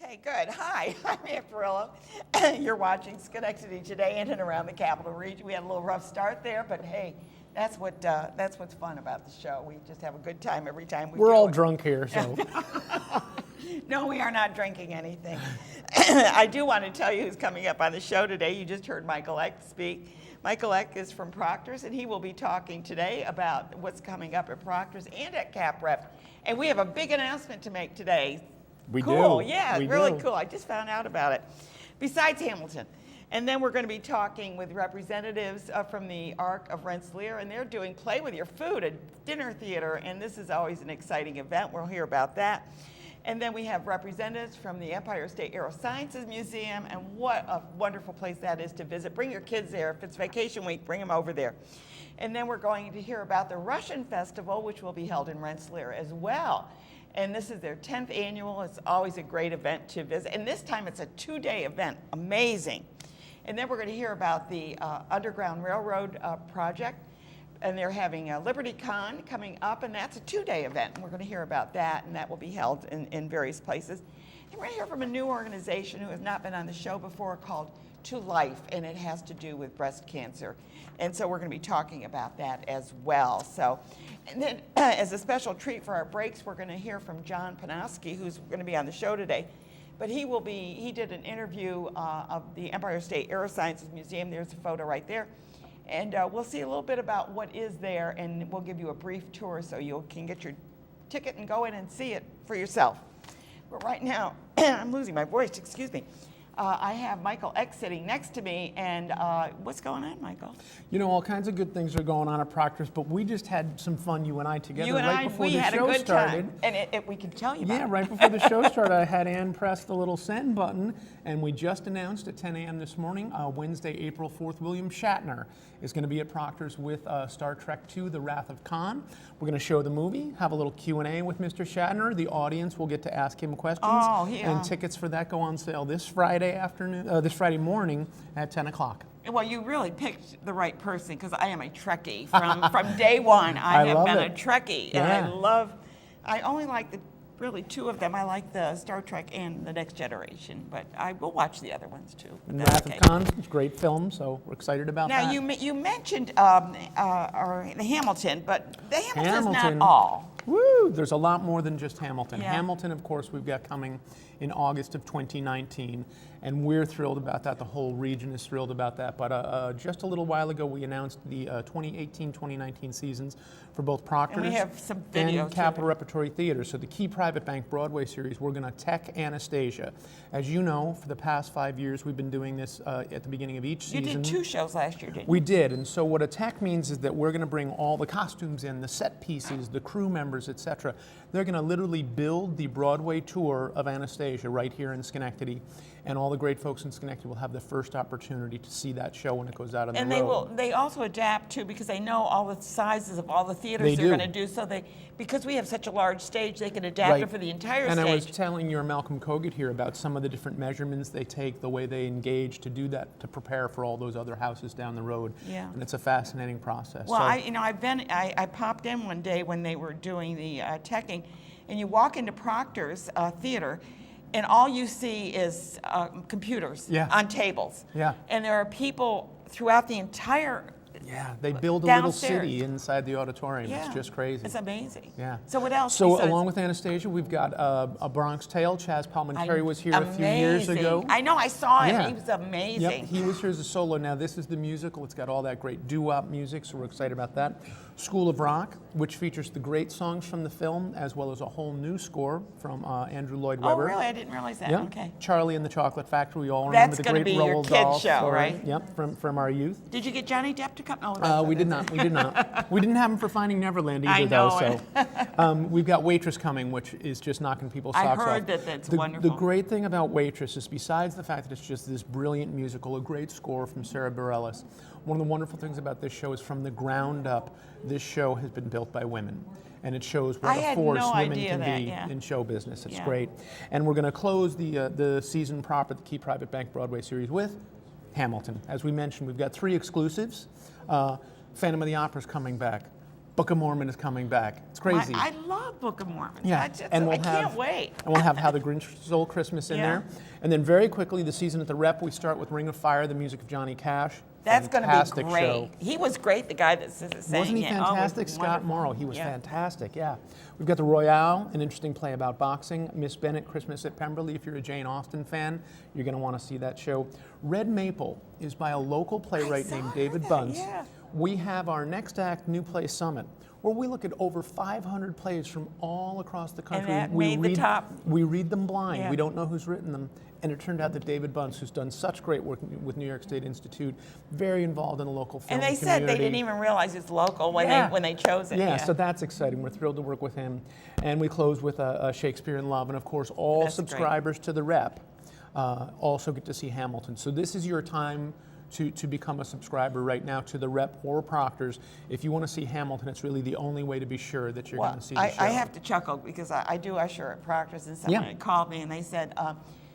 Okay, good. Hi, I'm Ann Perillo. You're watching Schenectady today in and around the Capital Region. We had a little rough start there, but hey, that's what's fun about the show. We just have a good time every time we do it. We're all drunk here, so. No, we are not drinking anything. I do want to tell you who's coming up on the show today. You just heard Michael Eck speak. Michael Eck is from Proctor's, and he will be talking today about what's coming up at Proctor's and at CapRep. And we have a big announcement to make today. We cool. do. Yeah, we really do. cool. I just found out about it. Besides Hamilton. And then we're going to be talking with representatives from the Arc of Rensselaer, and they're doing Play With Your Food, a dinner theater, and this is always an exciting event. We'll hear about that. And then we have representatives from the Empire State Aerosciences Museum, and what a wonderful place that is to visit. Bring your kids there. If it's vacation week, bring them over there. And then we're going to hear about the Russian Festival, which will be held in Rensselaer as well. And this is their 10th annual. It's always a great event to visit. And this time it's a 2-day event. Amazing. And then we're going to hear about the Underground Railroad project. And they're having a Liberty Con coming up, and that's a 2-day event. And we're going to hear about that, and that will be held in various places. And we're going to hear from a new organization who has not been on the show before called To Life, and it has to do with breast cancer. And so we're going to be talking about that as well. So, and then as a special treat for our breaks, we're going to hear from John Panoski, who's going to be on the show today. But he did an interview of the Empire State Aerosciences Museum. There's a photo right there. And we'll see a little bit about what is there, and we'll give you a brief tour so you can get your ticket and go in and see it for yourself. But right now, I'm losing my voice, excuse me. I have Michael Eck sitting next to me, and what's going on, Michael? You know, all kinds of good things are going on at Proctor's, but we just had some fun, you and I together, You and right before we the had show a good started. time, and we can tell you about it. Yeah, right before the show started, I had Ann press the little send button, and we just announced at 10 a.m. this morning, Wednesday, April 4th, William Shatner is going to be at Proctor's with Star Trek II, The Wrath of Khan. We're going to show the movie, have a little Q&A with Mr. Shatner. The audience will get to ask him questions, and tickets for that go on sale this Friday morning at 10 o'clock. Well, you really picked the right person, because I am a Trekkie. From day one, I have been a Trekkie. Yeah. And I only like really two of them. I like the Star Trek and The Next Generation, but I will watch the other ones too. The Wrath of Khan, it's a great film, so we're excited about that. Now, you mentioned the Hamilton, but the Hamilton's not all. Woo! There's a lot more than just Hamilton. Yeah. Hamilton, of course, we've got coming in August of 2019, and we're thrilled about that. The whole region is thrilled about that. But just a little while ago, we announced the 2018-2019 seasons for both Proctor's and we have some videos and Capitol Repertory Theater. So the Key Private Bank Broadway series, we're going to tech Anastasia. As you know, for the past 5 years, we've been doing this at the beginning of each season. You did 2 shows last year, didn't you? We did, and so what a tech means is that we're going to bring all the costumes in, the set pieces, the crew members, etc. They're going to literally build the Broadway tour of Anastasia right here in Schenectady, and all the great folks in Schenectady will have the first opportunity to see that show when it goes out on the road. And they also adapt too, because they know all the sizes of all the theaters they're going to do. So because we have such a large stage, they can adapt it for the entire stage. And I was telling your Malcolm Kogut here about some of the different measurements they take, the way they engage to do that, to prepare for all those other houses down the road. Yeah. And it's a fascinating process. Well, I popped in one day when they were doing the teching, and you walk into Proctor's theater, and all you see is computers on tables. Yeah. And there are people throughout the entire they build a little city inside the auditorium. Yeah. It's just crazy. It's amazing. Yeah. So what else? So along with Anastasia, we've got A Bronx Tale. Chaz Palminteri was here a few years ago. I know, I saw him. Yeah. He was amazing. Yep, he was here as a solo. Now this is the musical. It's got all that great doo-wop music, so we're excited about that. School of Rock, which features the great songs from the film, as well as a whole new score from Andrew Lloyd Webber. Oh, really? I didn't realize that. Yeah. Okay. Charlie and the Chocolate Factory. We all remember the great Roald Dahl show, story. right? Yep, from our youth. Did you get Johnny Depp to come? We did not. We didn't have him for Finding Neverland either, I know though. So we've got Waitress coming, which is just knocking people's socks off. I heard that's wonderful. The great thing about Waitress is, besides the fact that it's just this brilliant musical, a great score from Sarah Bareilles, one of the wonderful things about this show is from the ground up, this show has been built by women. And it shows what a force women can be in show business. It's great. And we're going to close the season proper, the Key Private Bank Broadway series, with Hamilton. As we mentioned, we've got 3 exclusives. Phantom of the Opera's coming back. Book of Mormon is coming back. It's crazy. I love Book of Mormon. Yeah, I can't wait. And we'll have How the Grinch Stole Christmas in there. And then very quickly, the season at the Rep, we start with Ring of Fire, the music of Johnny Cash. That's going to be great. Show. He was great, the guy that sang Wasn't he it. fantastic? Scott Morrow, he was fantastic, yeah. We've got the Royale, an interesting play about boxing. Miss Bennet, Christmas at Pemberley. If you're a Jane Austen fan, you're going to want to see that show. Red Maple is by a local playwright named David Bunce. Yeah. We have our Next Act New Play Summit, where we look at over 500 plays from all across the country. And that made the top. We read them blind. Yeah. We don't know who's written them. And it turned out that David Bunce, who's done such great work with New York State Institute, very involved in the local film community. And they said they didn't even realize it's local when they chose it. Yeah, so that's exciting. We're thrilled to work with him. And we close with a Shakespeare in Love. And of course, all subscribers to the Rep also get to see Hamilton. So this is your time to become a subscriber right now to the Rep or Proctor's. If you want to see Hamilton, it's really the only way to be sure that you're going to see the show. I have to chuckle because I do usher at Proctor's, and someone had called me and they said,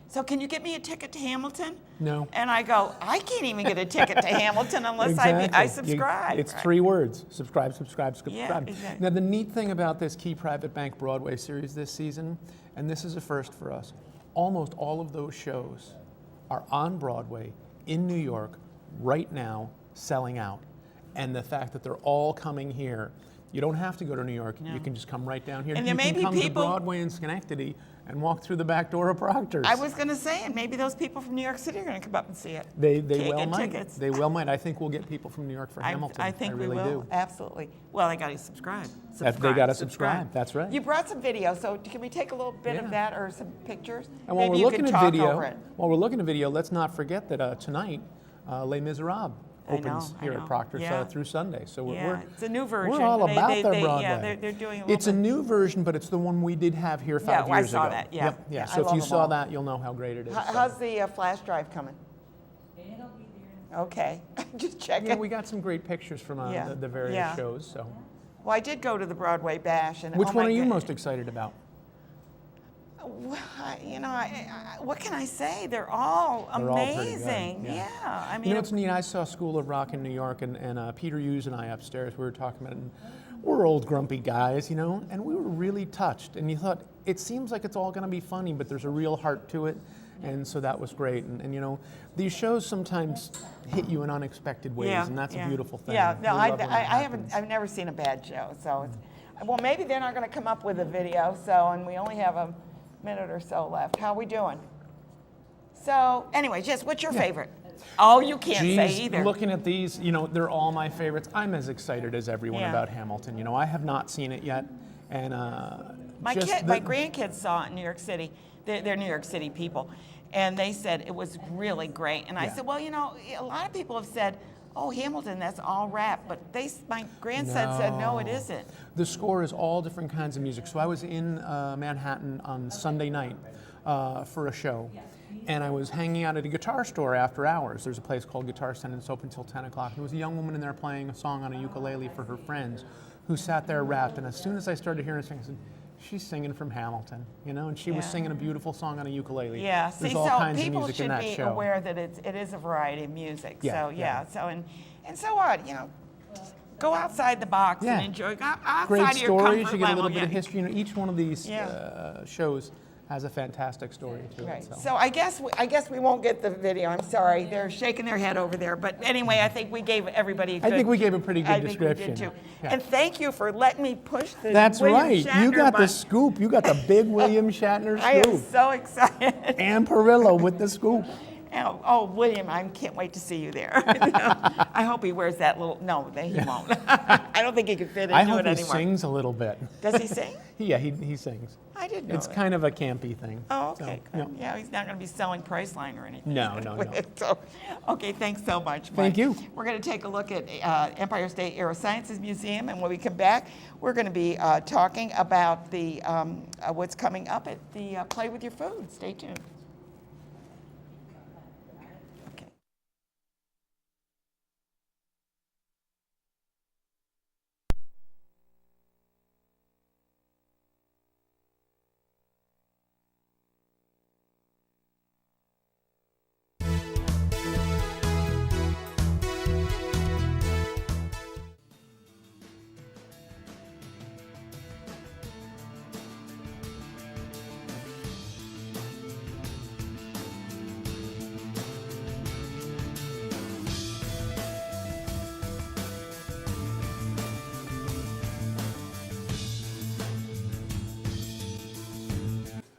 so can you get me a ticket to Hamilton? No. And I go, I can't even get a ticket to Hamilton unless I subscribe. It's 3 words: subscribe, subscribe, subscribe. Yeah, exactly. Now, the neat thing about this Key Private Bank Broadway series this season, and this is a first for us, almost all of those shows are on Broadway in New York right now, selling out. And the fact that they're all coming here, you don't have to go to New York. No. You can just come right down here. And there may be people to Broadway in Schenectady and walk through the back door of Proctor's. I was going to say, and maybe those people from New York City are going to come up and see it. They well might. Tickets. They well might. I think we'll get people from New York for Hamilton. I think really we will. do. Absolutely. Well, they got to subscribe. They got to subscribe. That's right. You brought some video, so can we take a little bit of that or some pictures? And while maybe we're looking at video, over it. let's not forget that tonight, Les Miserables opens here at Proctor's through Sunday. So it's a new version. We're all about their Broadway. Yeah, they're doing a little It's a new version, but it's the one we did have here 5 years ago. I saw that. Yeah. Yep. Yeah. So if you saw that, you'll know how great it is. How's the flash drive coming? It'll be there. Okay, just checking. Yeah, we got some great pictures from the various shows. So. Well, I did go to the Broadway Bash, and which one are you most excited about? Well, what can I say? They're all amazing. Yeah. I mean, it's neat. I saw School of Rock in New York, and Peter Hughes and I upstairs, we were talking about it, and we're old grumpy guys, and we were really touched. And you thought, it seems like it's all going to be funny, but there's a real heart to it. And so that was great. And these shows sometimes hit you in unexpected ways, and that's a beautiful thing. Yeah, no, I've never seen a bad show. So, well, maybe they're not going to come up with a video, and we only have a minute or so left. How are we doing? So, anyway, Jess, what's your favorite? Oh, you can't say either. Looking at these, they're all my favorites. I'm as excited as everyone about Hamilton. I have not seen it yet. And my grandkids saw it in New York City. They're New York City people. And they said it was really great. And I said, well, a lot of people have said, oh, Hamilton, that's all rap. But my grandson said, no, it isn't. The score is all different kinds of music. So I was in Manhattan on Sunday night for a show. And I was hanging out at a guitar store after hours. There's a place called Guitar Center, and it's open until 10 o'clock. There was a young woman in there playing a song on a ukulele for her friends who sat there rapped. And as soon as I started hearing her sing, I said, she's singing from Hamilton, and she was singing a beautiful song on a ukulele. Yeah, there's all kinds of music in that show. People should be aware that it is a variety of music. Yeah, so and so what, go outside the box and enjoy. Go outside Great of your stories. comfort You get a little level. bit of history. Each one of these shows has a fantastic story to it. So I guess we won't get the video. I'm sorry. They're shaking their head over there. But anyway, I think we gave everybody a good, I think we gave a pretty good description. I think we did too. Yeah. And thank you for letting me push the That's William right. Shatner You got button. the scoop. You got the big William Shatner scoop. I am so excited. Ann Perillo with the scoop. Oh, William, I can't wait to see you there. I hope he wears that little. No, he won't. I don't think he could fit into it anymore. I hope he sings a little bit. Does he sing? Yeah, he sings. I didn't know It's that. kind of a campy thing. Oh, okay. So, Good. Yeah, he's not going to be selling Priceline or anything. No. So, okay, thanks so much, Mike. Thank you. We're going to take a look at Empire State Aerosciences Museum, and when we come back, we're going to be talking about the what's coming up at the Play With Your Food. Stay tuned.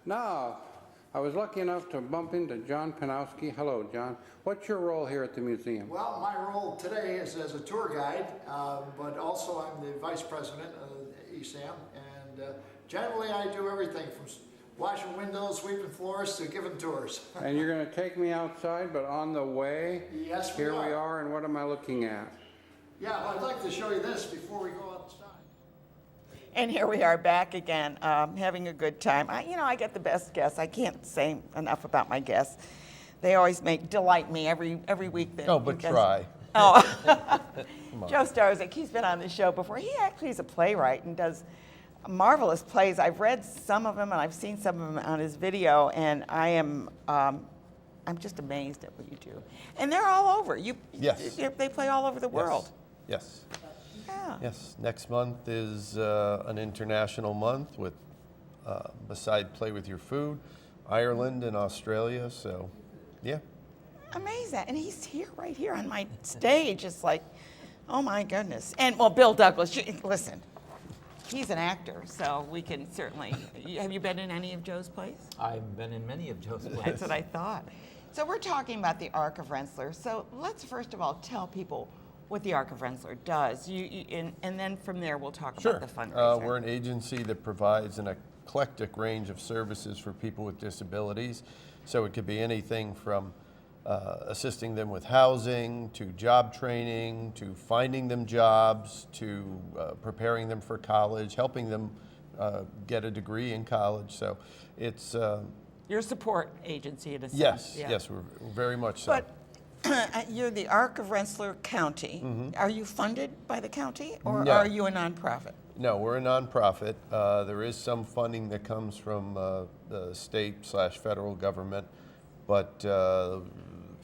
Now, I was lucky enough to bump into John Panowski. Hello, John. What's your role here at the museum? Well, my role today is as a tour guide, but also I'm the vice president of ESAM, and generally I do everything from washing windows, sweeping floors, to giving tours. And you're going to take me outside, but on the way, Yes, here we are, and what am I looking at? Yeah, well, I'd like to show you this before we go outside. And here we are back again, having a good time. I get the best guests. I can't say enough about my guests. They always delight me every week. That Oh, but try. Oh, Joe Starzik, he's been on the show before. He actually is a playwright and does marvelous plays. I've read some of them and I've seen some of them on his video, and I'm just amazed at what you do. And they're all over. Yes. They play all over the world. Yes. Yeah. Yes. Next month is an international month with, beside Play With Your Food, Ireland and Australia. So, yeah. Amazing. And he's here, right here on my stage. It's like, oh my goodness. And well, Bill Douglas, listen, he's an actor, so we can certainly, have you been in any of Joe's plays? I've been in many of Joe's plays. That's what I thought. So we're talking about the Arc of Rensselaer. So let's first of all tell people what the Arc of Rensselaer does. And then from there we'll talk about the fundraiser. We're an agency that provides an eclectic range of services for people with disabilities. So it could be anything from assisting them with housing, to job training, to finding them jobs, to preparing them for college, helping them get a degree in college. So it's... Your support agency in a sense. yes, yeah. yes, we're very much so. But you're the Arc of Rensselaer County. Mm-hmm. Are you funded by the county, or No. are you a nonprofit? No, we're a nonprofit. There is some funding that comes from the state/federal government, but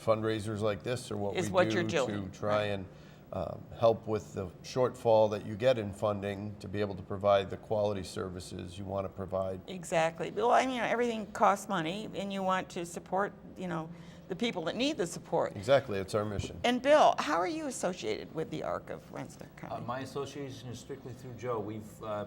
fundraisers like this are what Is we what do you're doing, to try and help with the shortfall that you get in funding to be able to provide the quality services you want to provide. Exactly. Well, I mean, everything costs money, and you want to support, the people that need the support. Exactly, it's our mission. And Bill, how are you associated with the Arc of Rensselaer County? My association is strictly through Joe. We've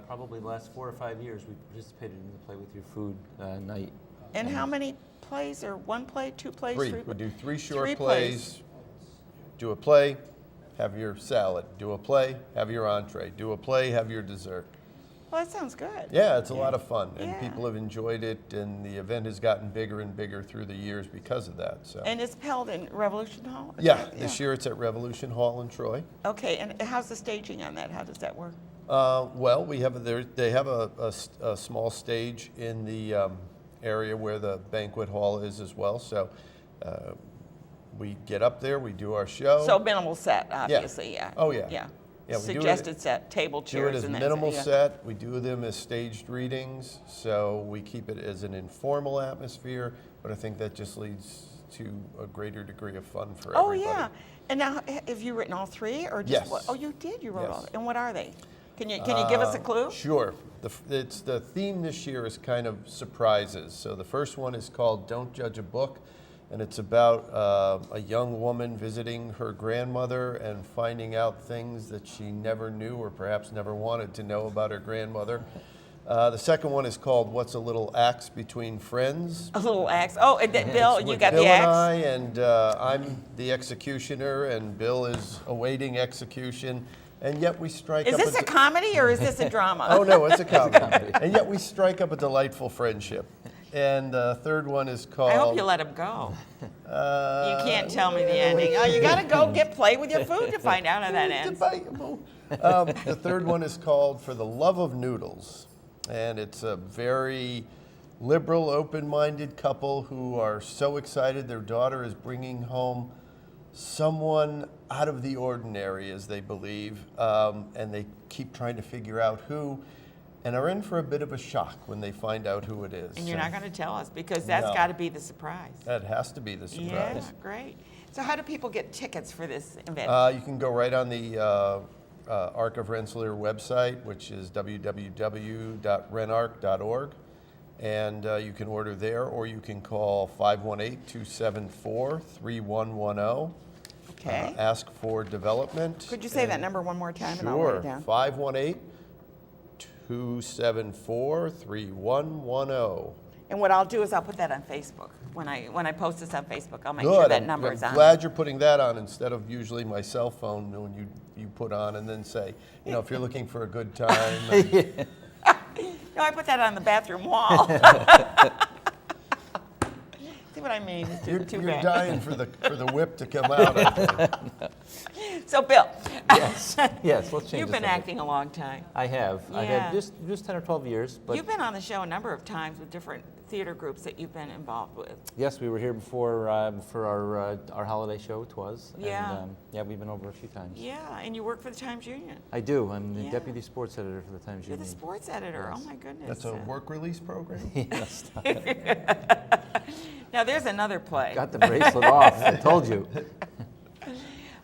probably the last 4 or 5 years we've participated in the Play With Your Food night. And how many plays, or one play, 2 plays? 3. 3 We do 3 short Three plays. Do a play, have your salad. Do a play, have your entree. Do a play, have your dessert. Well, that sounds good. Yeah, it's a lot of fun, and Yeah. people have enjoyed it, and the event has gotten bigger and bigger through the years because of that. So. And it's held in Revolution Hall? Is Yeah, that- this year it's at Revolution Hall in Troy. Okay, and how's the staging on that? How does that work? Well, they have a small stage in the area where the banquet hall is as well. So we get up there, we do our show. So minimal set, obviously, yeah. Oh, yeah. Yeah. Yeah, we do it- Suggested set, table Do chairs. it as and that's minimal yeah. set. We do them as staged readings, so we keep it as an informal atmosphere. But I think that just leads to a greater degree of fun for Oh, everybody. yeah. And now, have you written all 3, or just Yes. one? Oh, you did. You wrote Yes. all. And what are they? Can you give us a clue? Sure. The theme this year is kind of surprises. So the first one is called "Don't Judge a Book," and it's about a young woman visiting her grandmother and finding out things that she never knew or perhaps never wanted to know about her grandmother. The second one is called "What's a Little Axe Between Friends?" A little axe. Oh, and then Bill, It's you with got Bill the and axe. I, and I'm the executioner, and Bill is awaiting execution, and yet we strike Is up this a comedy or is this a drama? Oh, no, it's a comedy. And yet we strike up a delightful friendship. And the third one is called... I hope you let him go. You can't tell me the ending. Oh, you got to go play with your food to find out how that ends. Debatable. The third one is called "For the Love of Noodles." And it's a very liberal, open-minded couple who are so excited their daughter is bringing home someone out of the ordinary, as they believe, and they keep trying to figure out who, and are in for a bit of a shock when they find out who it is. And you're not going to tell us, because that's No. got to be the surprise. That has to be the Yeah, surprise. great. So how do people get tickets for this event? You can go right on the Arc of Rensselaer website, which is www.renarc.org, and you can order there, or you can call 518-274-3110. Okay. Ask for development. Could you say that and- number one more time, and I'll write it Sure. down? 518-274-3110. And what I'll do is I'll put that on Facebook. When I post this on Facebook, I'll make sure Good. that number is I'm on. glad you're putting that on instead of usually my cell phone when you put on and then say, if you're looking for a good time. No, I put that on the bathroom wall. See what I mean? It's You're, just too you're bad. dying for the whip to come out. I think. So, Bill, Yes, yes, let's change you've the been subject. acting a long time. I have. I Yeah. have just 10 or 12 years. But You've been on the show a number of times with different theater groups that you've been involved with. yes, we were here before for our holiday show. It was. Yeah. And, yeah, we've been over a few times. Yeah, and you work for the Times Union. I do. I'm the Yeah. deputy sports editor for the Times You're the Union. sports editor. Yes. Oh my goodness. That's a work release program? Yes. Now there's another play. Got the bracelet off. I told you.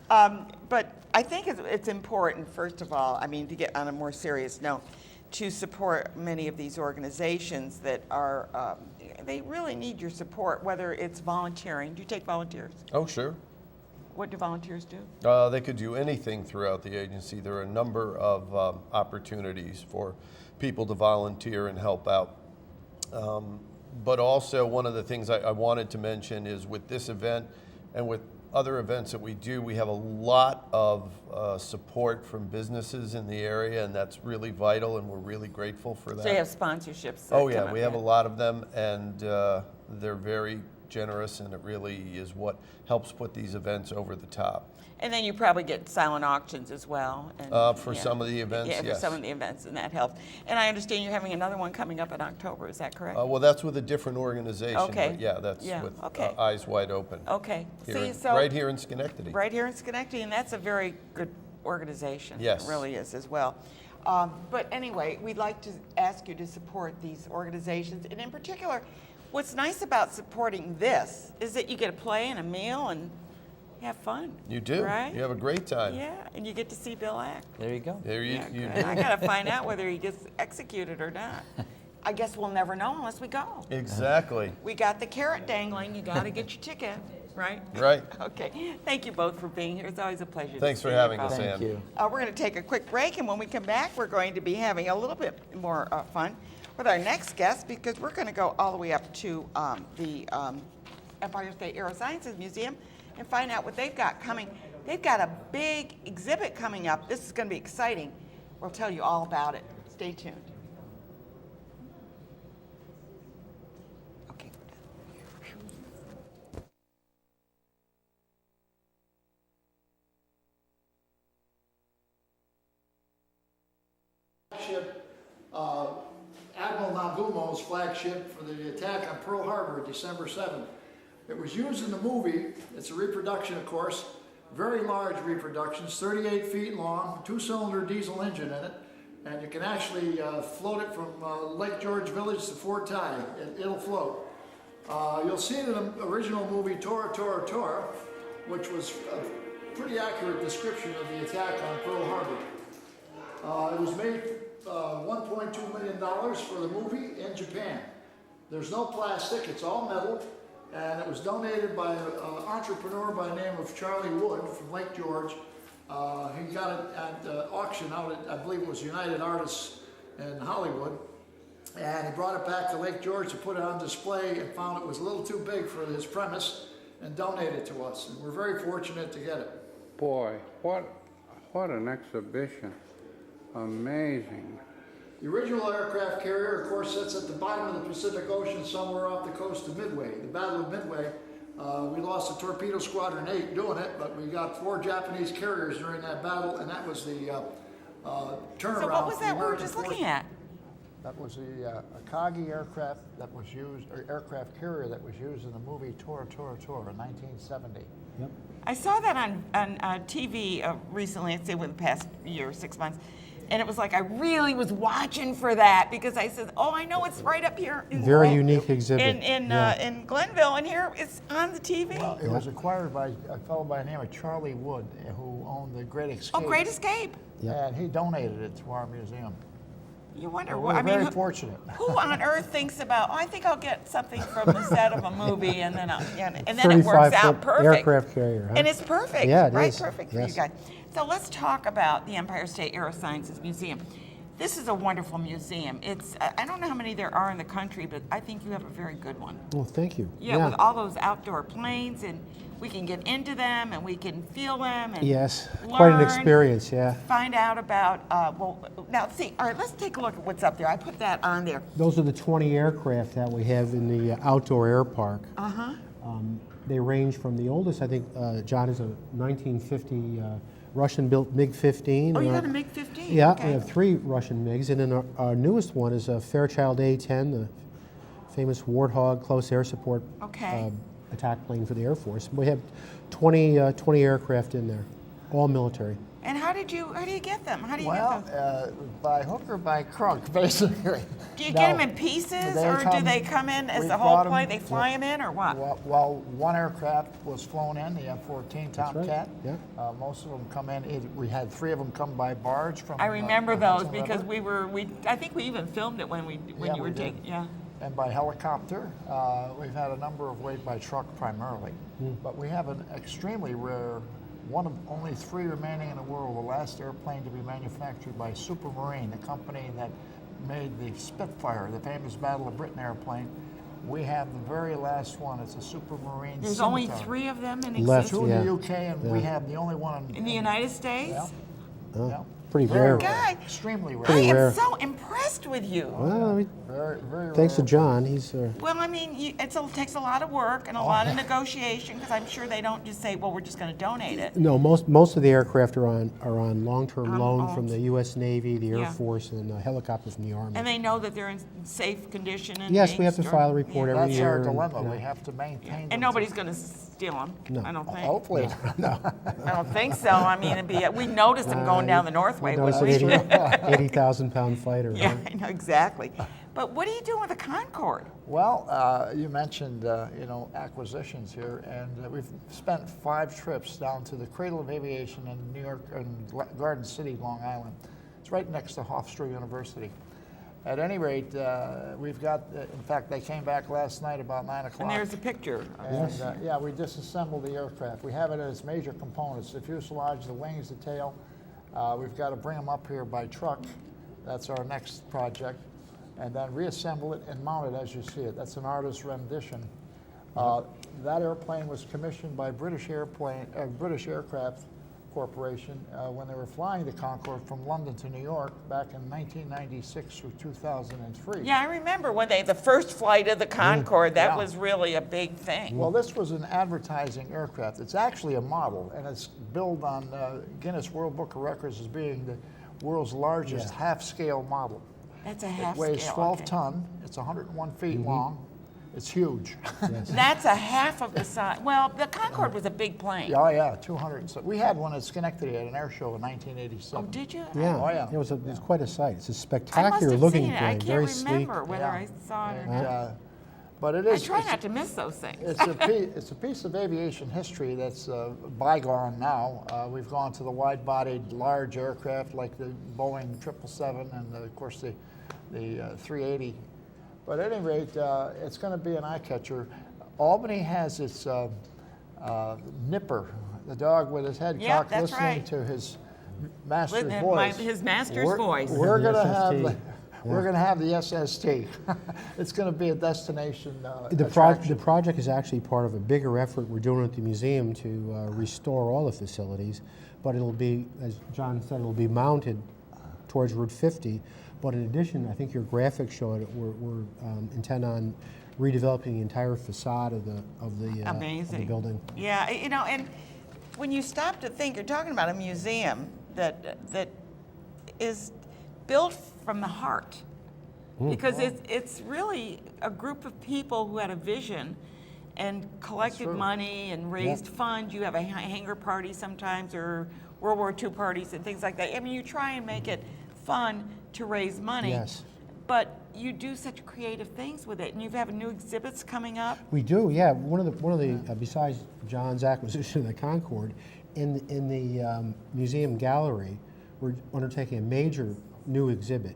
But I think it's important, first of all, I mean, to get on a more serious note, to support many of these organizations that are, they really need your support, whether it's volunteering. Do you take volunteers? Oh, sure. What do volunteers do? They could do anything throughout the agency. There are a number of opportunities for people to volunteer and help out. But also, one of the things I wanted to mention is with this event and with other events that we do, we have a lot of support from businesses in the area, and that's really vital, and we're really grateful for that. So you have sponsorships. that Oh come yeah, up, we have a lot of them, and they're very generous, and it really is what helps put these events over the top. And then you probably get silent auctions as well. And, For some of the events, yeah, for yes. some of the events, and that helps. And I understand you're having another one coming up in October. Is that correct? Well, that's with a different organization, Okay. but yeah, that's Yeah, with okay. Eyes Wide Open. Okay. Here See, in- so right here in Schenectady. right here in Schenectady, and that's a very good organization. Yes. It really is as well. But anyway, we'd like to ask you to support these organizations, and in particular, what's nice about supporting this is that you get a play and a meal and have fun. You do. Right? You have a great time. Yeah, and you get to see Bill act. There you go. There you, Yeah, you good. do. I gotta find out whether he gets executed or not. I guess we'll never know unless we go. Exactly. We got the carrot dangling. You gotta get your ticket, right? Right. Okay. Thank you both for being here. It's always a pleasure. to Thanks see for you having both. us, Thank Ann. you. We're going to take a quick break, and when we come back, we're going to be having a little bit more fun with our next guest, because we're going to go all the way up to the Empire State Aerosciences Museum and find out what they've got coming. They've got a big exhibit coming up. This is going to be exciting. We'll tell you all about it. Stay tuned. Okay. Flagship, Admiral Nagumo's flagship for the attack on Pearl Harbor, December 7th. It was used in the movie. It's a reproduction, of course, very large reproductions, 38 feet long, 2-cylinder diesel engine in it, and you can actually float it from Lake George Village to Fort Ty. It'll float. You'll see it in the original movie Tora, Tora, Tora, which was a pretty accurate description of the attack on Pearl Harbor. It was made $1.2 million for the movie in Japan. There's no plastic, it's all metal, and it was donated by an entrepreneur by the name of Charlie Wood from Lake George. He got it at auction out at, I believe it was United Artists in Hollywood, and he brought it back to Lake George to put it on display and found it was a little too big for his premise and donated it to us, and we're very fortunate to get it. Boy, what an exhibition. Amazing. The original aircraft carrier, of course, sits at the bottom of the Pacific Ocean somewhere off the coast of Midway. The Battle of Midway, we lost the Torpedo Squadron 8 doing it, but we got 4 Japanese carriers during that battle, and that was the turnaround. So what was for the that we were American just forces. looking at? That was the Akagi aircraft that was used, or aircraft carrier that was used in the movie Tora, Tora, Tora in 1970. I saw that on TV recently, I'd say within the past year, 6 months. And it was like I really was watching for that because I said, oh, I know it's right up here. Very unique exhibit. In Glenville, and here it's on the TV. Well, it was acquired by a fellow by the name of Charlie Wood, who owned the Great Escape. Oh, Great Escape. And he donated it to our museum. You wonder So what, we're I mean, very fortunate. who on earth thinks about, oh, I think I'll get something from the set of a movie, and then it works out 35-foot perfect. aircraft carrier, huh? And it's perfect, Yeah, it right? is. Perfect for Yes. you guys. So let's talk about the Empire State Aerosciences Museum. This is a wonderful museum. I don't know how many there are in the country, but I think you have a very good one. Well, thank you. Yeah, with all those outdoor planes, and we can get into them, and we can feel them, and Yes, quite an learn, experience, yeah. Find out about, now see, all right, let's take a look at what's up there. I put that on there. Those are the 20 aircraft that we have in the outdoor air park. Uh-huh. They range from the oldest, I think, John, is a 1950 Russian-built MiG-15. Oh, you got a MiG-15? Yeah, Okay. we have 3 Russian MiGs, and then our newest one is a Fairchild A-10, the famous Warthog close air support Okay. attack plane for the Air Force. We have 20 aircraft in there, all military. And how do you get them? How do you Well, get them? by hook or by crook, basically. Do you No, get them in pieces, or do they come in as we the whole brought 'em- plane? They fly them in, or what? Well, one aircraft was flown in, the F-14 That's right, Tomcat. yeah. Most of them come in. We had 3 of them come by barge from. I remember the those Hudson because River. I think we even filmed it when Yeah, you were we did. taking, yeah. And by helicopter. We've had a number of ways by truck primarily. But we have an extremely rare, one of only 3 remaining in the world, the last airplane to be manufactured by Supermarine, the company that made the Spitfire, the famous Battle of Britain airplane. We have the very last one. It's a Supermarine There's only Scimitar. 3 of them in Left, existence 2 in yeah. the UK, and we Yeah. have the only one in the United States. Yeah. Yeah. Pretty Very rare. God, Extremely rare. I Pretty am rare. so impressed with you. Well, Very, very thanks to rare. John, he's Well, I mean, it takes a lot of work and a lot of negotiation, because I'm sure they don't just say, well, we're just going to donate it. no. Most of the aircraft are on long-term loan from owned. the U.S. Navy, the Air Yeah. Force, and helicopters from the Army. And they know that they're in safe condition. And Yes, being we have to stored. file a report Yeah. every That's year. our and, dilemma. you know, We have to maintain them. And nobody's going to steal them, No. I don't think. Hopefully. I don't think so. I mean, we noticed them going down the Northway. Notice wouldn't an we? 80,000-pound fighter. Yeah, right? I know, exactly. But what are you doing with the Concorde? Well, you mentioned acquisitions here, and we've spent 5 trips down to the Cradle of Aviation in New York, in Garden City, Long Island. It's right next to Hofstra University. At any rate, we've got. In fact, they came back last night about 9 o'clock. And there's a picture. And, yeah, we disassembled the aircraft. We have it as major components: the fuselage, the wings, the tail. We've got to bring them up here by truck. That's our next project. And then reassemble it and mount it as you see it. That's an artist's rendition. That airplane was commissioned by British Aircraft Corporation when they were flying the Concorde from London to New York back in 1996 through 2003. Yeah, I remember when the first flight of the Concorde, that Yeah. was really a big thing. Well, this was an advertising aircraft. It's actually a model, and it's billed on Guinness World Book of Records as being the world's largest half-scale model. That's a half It weighs scale. 12 okay. ton. It's 101 feet long. It's huge. That's a half of the size. Well, the Concorde was a big plane. Oh yeah, 200. We had one at Schenectady at an air show in 1987. Oh, did you? Yeah, Oh, yeah. it was quite a sight. It's a I must spectacular have looking seen it. I plane, very can't sleek. remember whether Yeah. I saw it or And, not. but it I is. try it's- not to miss those things. It's a piece of aviation history that's bygone now. We've gone to the wide-bodied large aircraft like the Boeing 777 and of course the 380. But at any rate, it's going to be an eye catcher. Albany has its Nipper, the dog with his head Yeah, cocked, that's listening right. to his master's His voice. his master's We're- voice. We're The going to have. SST. We're going to have the SST. It's going to be a destination The attraction. project is actually part of a bigger effort we're doing at the museum to restore all the facilities, but it'll be, as John said, it'll be mounted towards Route 50. But in addition, I think your graphics showed it. We're intent on redeveloping the entire facade of the building. Yeah, and when you stop to think, you're talking about a museum that is built from the heart, because it's really a group of people who had a vision and collected true. money and raised funds. You have a hangar party sometimes, or World War II parties and things like that. I mean, you try and make it fun to raise money. Yes. But you do such creative things with it, and you have new exhibits coming up. We do, yeah. One of the besides John's acquisition of the Concorde, in the museum gallery, we're undertaking a major new exhibit,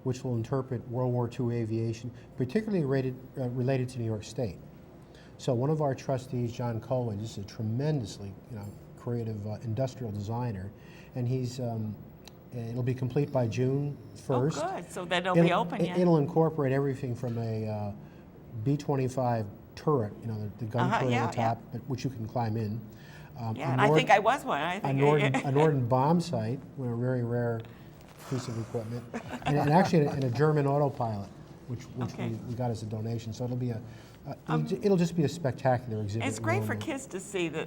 which will interpret World War II aviation, particularly related to New York State. So one of our trustees, John Cohen, is a tremendously creative industrial designer, and he's It'll be complete by June 1st. Oh, good. So that it'll be open, yeah. It'll incorporate everything from a B-25 turret, you know, the gun turret yeah, on top, which you can climb in. Yeah, and I think I was one. I A think a Norden bomb sight, a very rare piece of equipment, and actually a German autopilot, which Okay. we got as a donation. So it'll be it'll just be a spectacular exhibit. It's great for kids to see the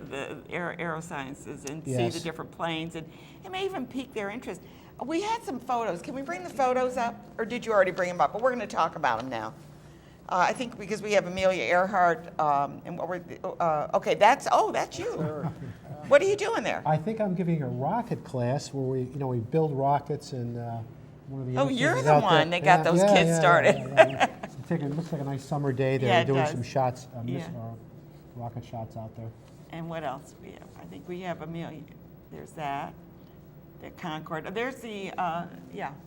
aerosciences and see Yes. the different planes, and it may even pique their interest. We had some photos. Can we bring the photos up, or did you already bring them up? But we're going to talk about them now. I think because we have Amelia Earhart, and what we're okay. That's you. What are you doing there? I think I'm giving a rocket class where we build rockets and one of the Oh, young you're kids the out there- one that got those kids started. It looks like a nice summer day. They're Yeah, it doing does. some shots, Yeah. rocket shots out there. And what else we have? I think we have Amelia. There's that. The Concorde. There's the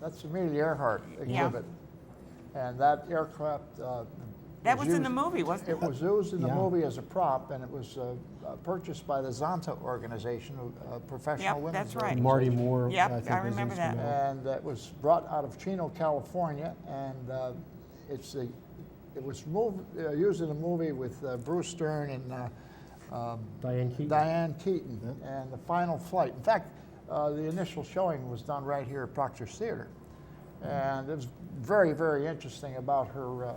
That's Amelia Earhart exhibit. And that aircraft. That was in the used- movie, wasn't it? It was used in the Yeah. movie as a prop, and it was purchased by the Zonta organization, a professional Yep, women's that's right. organization. Marty Moore. Yep, think, I was remember that. instrumental. And it was brought out of Chino, California, and it was used in a movie with Bruce Stern and Diane Keaton. Diane Keaton, and the final flight. In fact, the initial showing was done right here at Proctor's Theater, and it was very, very interesting about her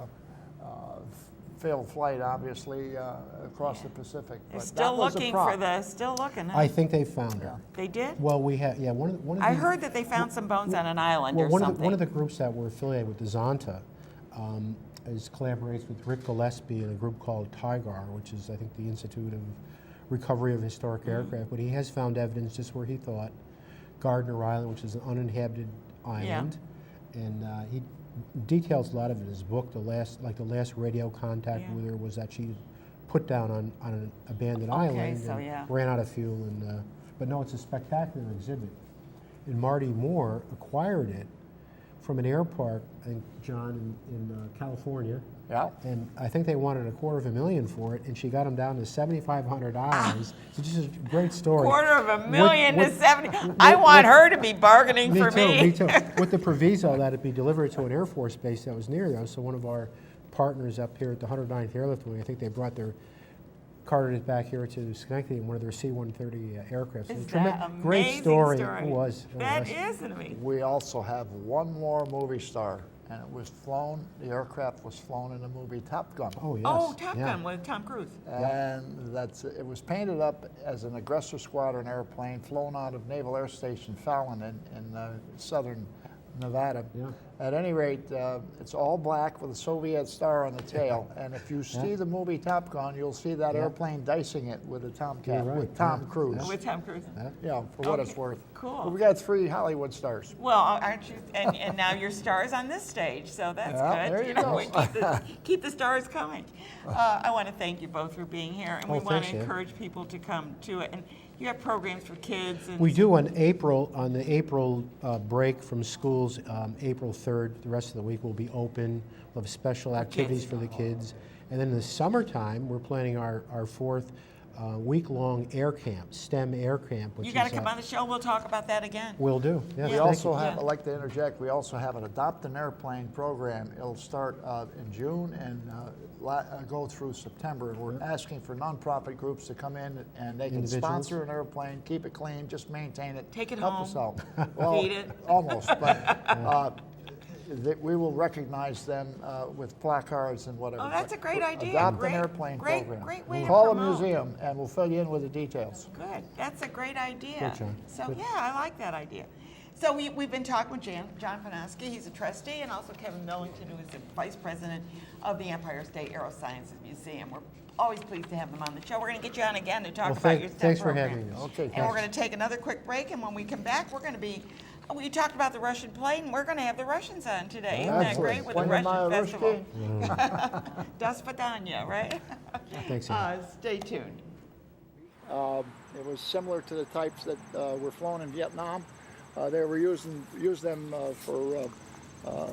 failed flight, obviously, across the Pacific. They're But still that was a looking prop. for the. Still looking. Huh? I think they found her. They did. Well, we had one of the. I heard that they found some bones on an island Well, or one something. of the groups that were affiliated with the Zonta collaborates with Rick Gillespie in a group called TIGAR, which is, I think, the Institute of Recovery of Historic Aircraft. But he has found evidence just where he thought, Gardner Island, which is an uninhabited island, and he details a lot of it in his book. The last radio contact with her was that she put down on an abandoned island so and ran out of fuel. And but no, it's a spectacular exhibit. And Marty Moore acquired it from an air park, I think, John, in California. Yeah. And I think they wanted $250,000 for it, and she got him down to $7,500. So just a great story. $250,000 to With- 70. I want her to be bargaining for Me too. With the proviso that it be delivered to an Air Force base that was near there. So one of our partners up here at the 109th Airlift Wing, I think they carted it back here to Schenectady in one of their C-130 aircraft. So Is a that great amazing story. story? It was. That is amazing. We also have one more movie star, and it was flown, the aircraft was flown in the movie Top Gun. Oh, yes. Oh, Top yeah. Gun with Tom Cruise. And it was painted up as an aggressor squadron airplane flown out of Naval Air Station Fallon in southern Nevada. Yeah. At any rate, it's all black with a Soviet star on the tail. And if you see the movie Top Gun, you'll see that airplane dicing it with a Tomcat, You're right, with Tom yeah. Cruise. With Tom Cruise. Yeah, for what it's Okay, worth. cool. But we got 3 Hollywood stars. Well, aren't you? And now your star's on this stage, so that's Yeah, good. there you go. We keep the stars coming. I want to thank you both for being here, and we Oh, want thanks, to Ed. encourage people to come to it. And you have programs for kids. And We do on the April break from schools, April 3rd. The rest of the week will be open. We'll have special activities for the kids. And then in the summertime, we're planning our 4th week-long air camp, STEM air camp. Which You got to is, come on the show. We'll talk about that again. Will do. Yes, We thank also you. have, Yeah. I'd like to interject, we also have an Adopt an Airplane program. It'll start in June and go through September. We're asking for nonprofit groups to come in and they can Individuals. sponsor an airplane, keep it clean, just maintain it. Take it help home, us out. Well, feed it. Almost, but we will recognize them with placards and whatever. Oh, that's a great idea. Adopt Great- an Airplane great- program. great way to Call a promote. museum and we'll fill you in with the details. Good. That's a great idea. Good, John. So Good. yeah, I like that idea. So we've been talking with John Panofsky. He's a trustee, and also Kevin Millington, who is the vice president of the Empire State Aerosciences Museum. We're always pleased to have them on the show. We're going to get you on again to talk Well, about your STEM thanks for program. having us. Okay, And we're thanks. going to take another quick break, and when we come back, we're going to be. We talked about the Russian plane, and we're going to have the Russians on today. Isn't that Excellent. great with the When am I Russian Ruski? festival? Das Vidanya, right? Thanks, Ann. Stay tuned. It was similar to the types that were flown in Vietnam. They were used them for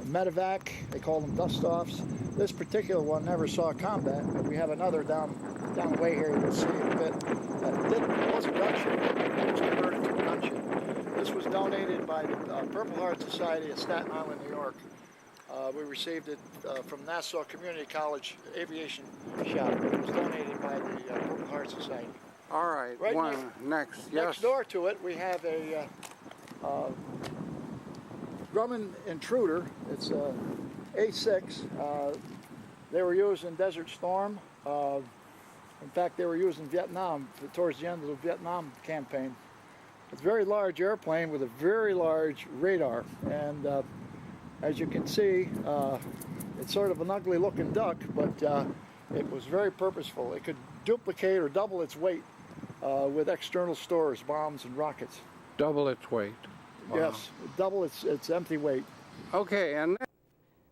medevac. They called them dust-offs. This particular one never saw combat, but we have another down the way here. You'll see it a bit. It was a gunship. It was converted to a gunship. This was done donated by the Purple Heart Society of Staten Island, New York. We received it from Nassau Community College Aviation Shop. It was donated by the Purple Heart Society. All right, Right next, yes. Next door to it, we have a Grumman Intruder. It's a A6. They were used in Desert Storm. In fact, they were used in Vietnam towards the end of the Vietnam campaign. It's a very large airplane with a very large radar, and as you can see, it's sort of an ugly looking duck, but it was very purposeful. It could duplicate or double its weight with external stores, bombs and rockets. Double its weight. Wow. Yes, double its empty weight. Okay, and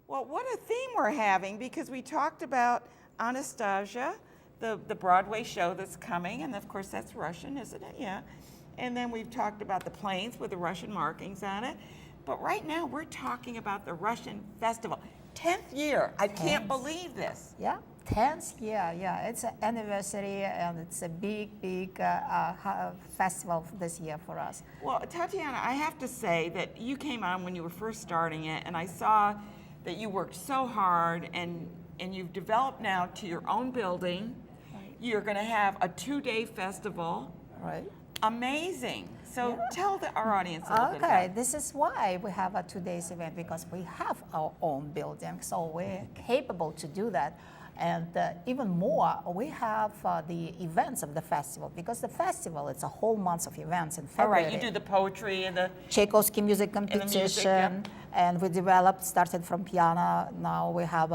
Well, what a theme we're having, because we talked about Anastasia, the Broadway show that's coming, and of course that's Russian, isn't it? Yeah. And then we've talked about the planes with the Russian markings on it. But right now we're talking about the Russian festival. 10th year. I can't believe this. Yeah, 10th year. Yeah, it's an anniversary, and it's a big festival this year for us. Well, Tatiana, I have to say that you came on when you were first starting it, and I saw that you worked so hard, and you've developed now to your own building. Right. You're going to have a 2-day festival. Right. Amazing. So tell our audience a little bit about Okay, it. this is why we have a 2-day event, because we have our own building, so we're capable to do that. And even more, we have the events of the festival, because the festival, it's a whole month of events in All February. right, you do the poetry and the... Tchaikovsky music the music, competition, and we started from piano. Now we have,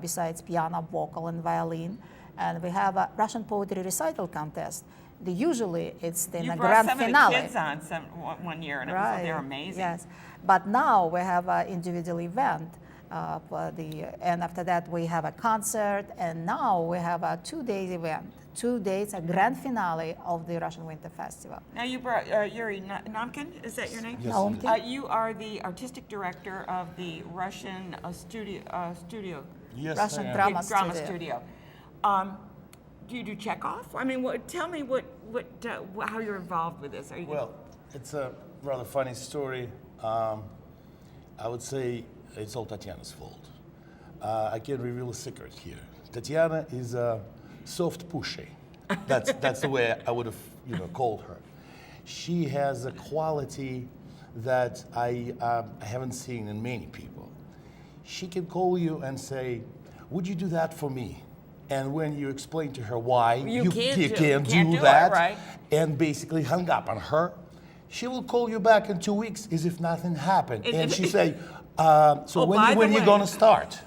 besides piano, vocal and violin, and we have a Russian poetry recital contest. Usually it's in You a brought grand some finale. of the kids on one year, and they're amazing. Yes, but now we have an individual event, and after that we have a concert, and now we have a 2-day event. 2 days, a grand finale of the Russian Winter Festival. Now you brought Yuri Namkin, is that your name? Yes. Naumkin. You are the artistic director of the Russian studio. Yes, Russian I am. drama Drama studio. Do you do Chekhov? I mean, tell me how you're involved with this. Are you Well, it's a rather funny story. I would say it's all Tatiana's fault. I can reveal a secret here. Tatiana is a soft pushy. That's the way I would have called her. She has a quality that I haven't seen in many people. She can call you and say, "Would you do that for me?" And when you explain to her why You can't do do it, that, right? and basically hung up on her, she will call you back in 2 weeks as if nothing happened. And she say, so by the when you way." gonna start?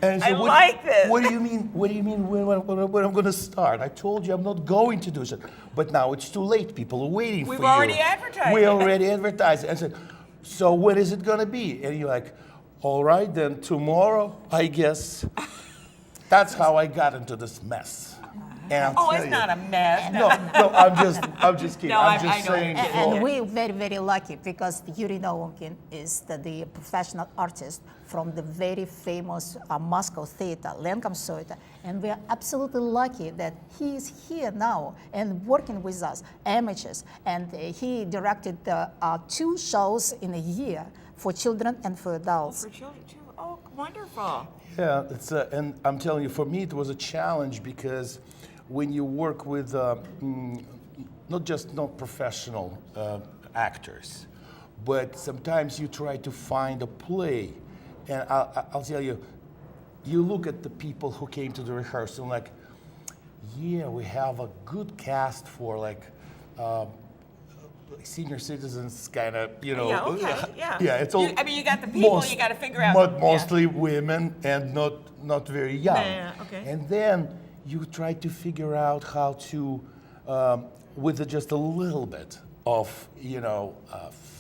And I like this. What do you mean? What do you mean when I'm gonna start? I told you I'm not going to do it. But now it's too late. People are waiting for you. We've already advertised We it. already advertised it. I said, so when is it gonna be? And you're like, all right, then tomorrow, I guess. That's how I got into this mess. And I'll Oh, tell it's you- not a mess. No, I'm just kidding. No, I'm I just know. saying. And we're very, very lucky, because Yuri Naumkin is the professional artist from the very famous Moscow theater, Lenkom Theater, and we are absolutely lucky that he is here now and working with us, amateurs, and he directed 2 shows in a year for children and for adults. For children too. Oh, wonderful. Yeah, and I'm telling you, for me, it was a challenge because when you work with not professional actors, but sometimes you try to find a play, and I'll tell you, you look at the people who came to the rehearsal and like, yeah, we have a good cast for like senior citizens, kind of, Yeah, okay, yeah. Yeah, it's all. You got the people, you got to figure out. But mostly women and not very young. Yeah, okay. And then you try to figure out how to, with just a little bit of,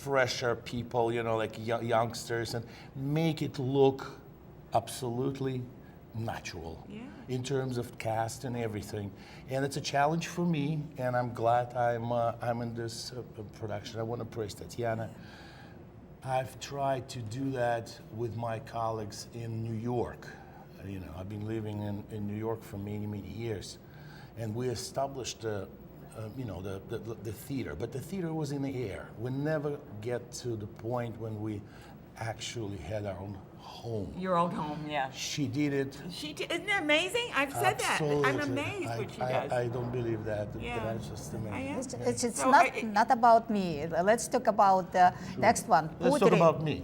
fresher people, like youngsters, and make it look absolutely natural in terms of cast and everything. And it's a challenge for me, and I'm glad I'm in this production. I want to praise Tatiana. I've tried to do that with my colleagues in New York. I've been living in New York for many, many years. And we established the theater, but the theater was in the air. We never get to the point when we actually had our own home. Your own home, yeah. She did it. Isn't that amazing? I've said that. I'm Absolutely. amazed what she does. I don't believe that. Yeah. That's just amazing. It's So not about me. Let's talk about the next one. Let's talk about me.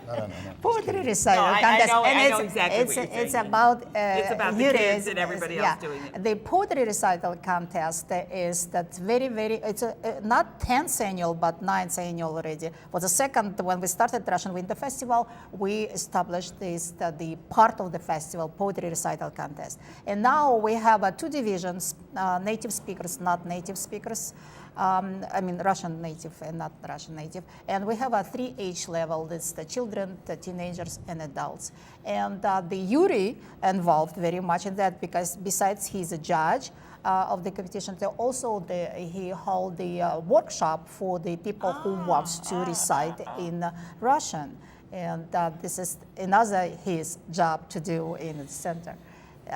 No. Poetry recital No, I contest. know- And I know it's- exactly it's, what you're it's saying. about It's about the Yuri kids and everybody else doing it. The poetry recital contest is that's very, very, it's not 10th annual, but 9th annual already. For the second, when we started Russian Winter Festival, we established the part of the festival, poetry recital contest. And now we have two divisions, native speakers, not native speakers. I mean Russian native and not Russian native. And we have a 3 age level, that's the children, the teenagers, and adults. And the Yuri involved very much in that because besides he's a judge of the competition, he held the workshop for the people who wants to recite in Russian. And this is another his job to do in the center.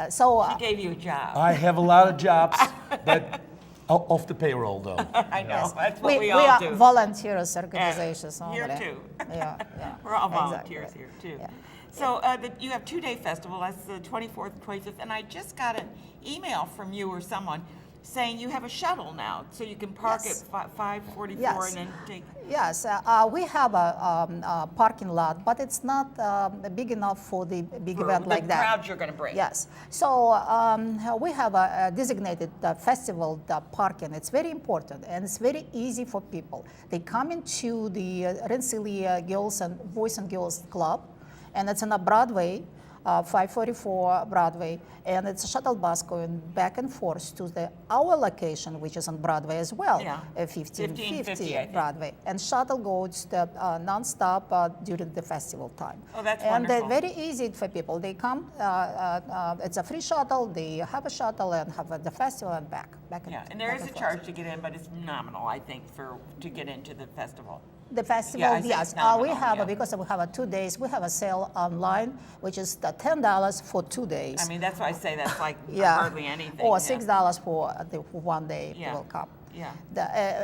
She gave you a job. I have a lot of jobs, but off the payroll though. I know. Yes. That's what we we all are do. volunteers organizations. Here only. too. Yeah. We're all Exactly. volunteers here too. Yeah. So you have 2-day festival. That's the 24th, 25th, and I just got an email from you or someone saying you have a shuttle now, so you can park Yes. at 5:44 Yes. and then take. Yes, we have a parking lot, but it's not big enough for the big event like that. The crowds you're going to bring. Yes. So we have a designated festival parking. It's very important and it's very easy for people. They come into the Rensselaer Girls and Boys and Girls Club, and it's on a Broadway. 544 Broadway, and it's a shuttle bus going back and forth to our location, which is on Broadway as well, Yeah. 1550 I think. Broadway. And shuttle goes non-stop during the festival time. Oh, that's and wonderful. they're very easy for people. They come, it's a free shuttle, they have a shuttle and have the festival and back. Yeah, and there is a charge to get in, but it's nominal, I think, to get into the festival. The festival, Yeah, I think yes. it's nominal, We have, yeah. because we have 2 days, we have a sale online, which is the $10 for 2 days. I mean, that's why I say that's like Yeah. hardly anything. Or yeah. $6 for the 1 day Yeah. will come. Yeah.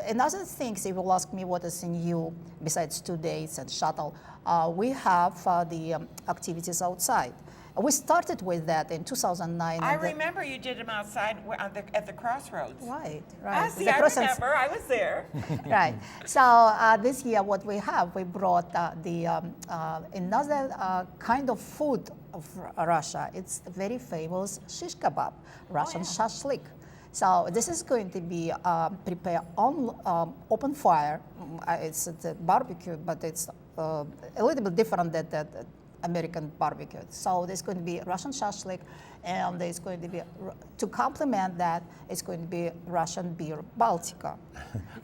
Another thing, if you will ask me what is new besides 2 days and shuttle, we have the activities outside. We started with that in 2009. I and remember you did them outside at the crossroads. Right. Ah, see, The I crossroads- remember. I was there. Right. So this year, what we have, we brought another kind of food of Russia. It's very famous shish kebab, Russian shashlik. So this is going to be prepared on open fire. It's a barbecue, but it's a little bit different than the American barbecue. So there's going to be Russian shashlik, and there's going to be, to complement that, it's going to be Russian beer Baltica.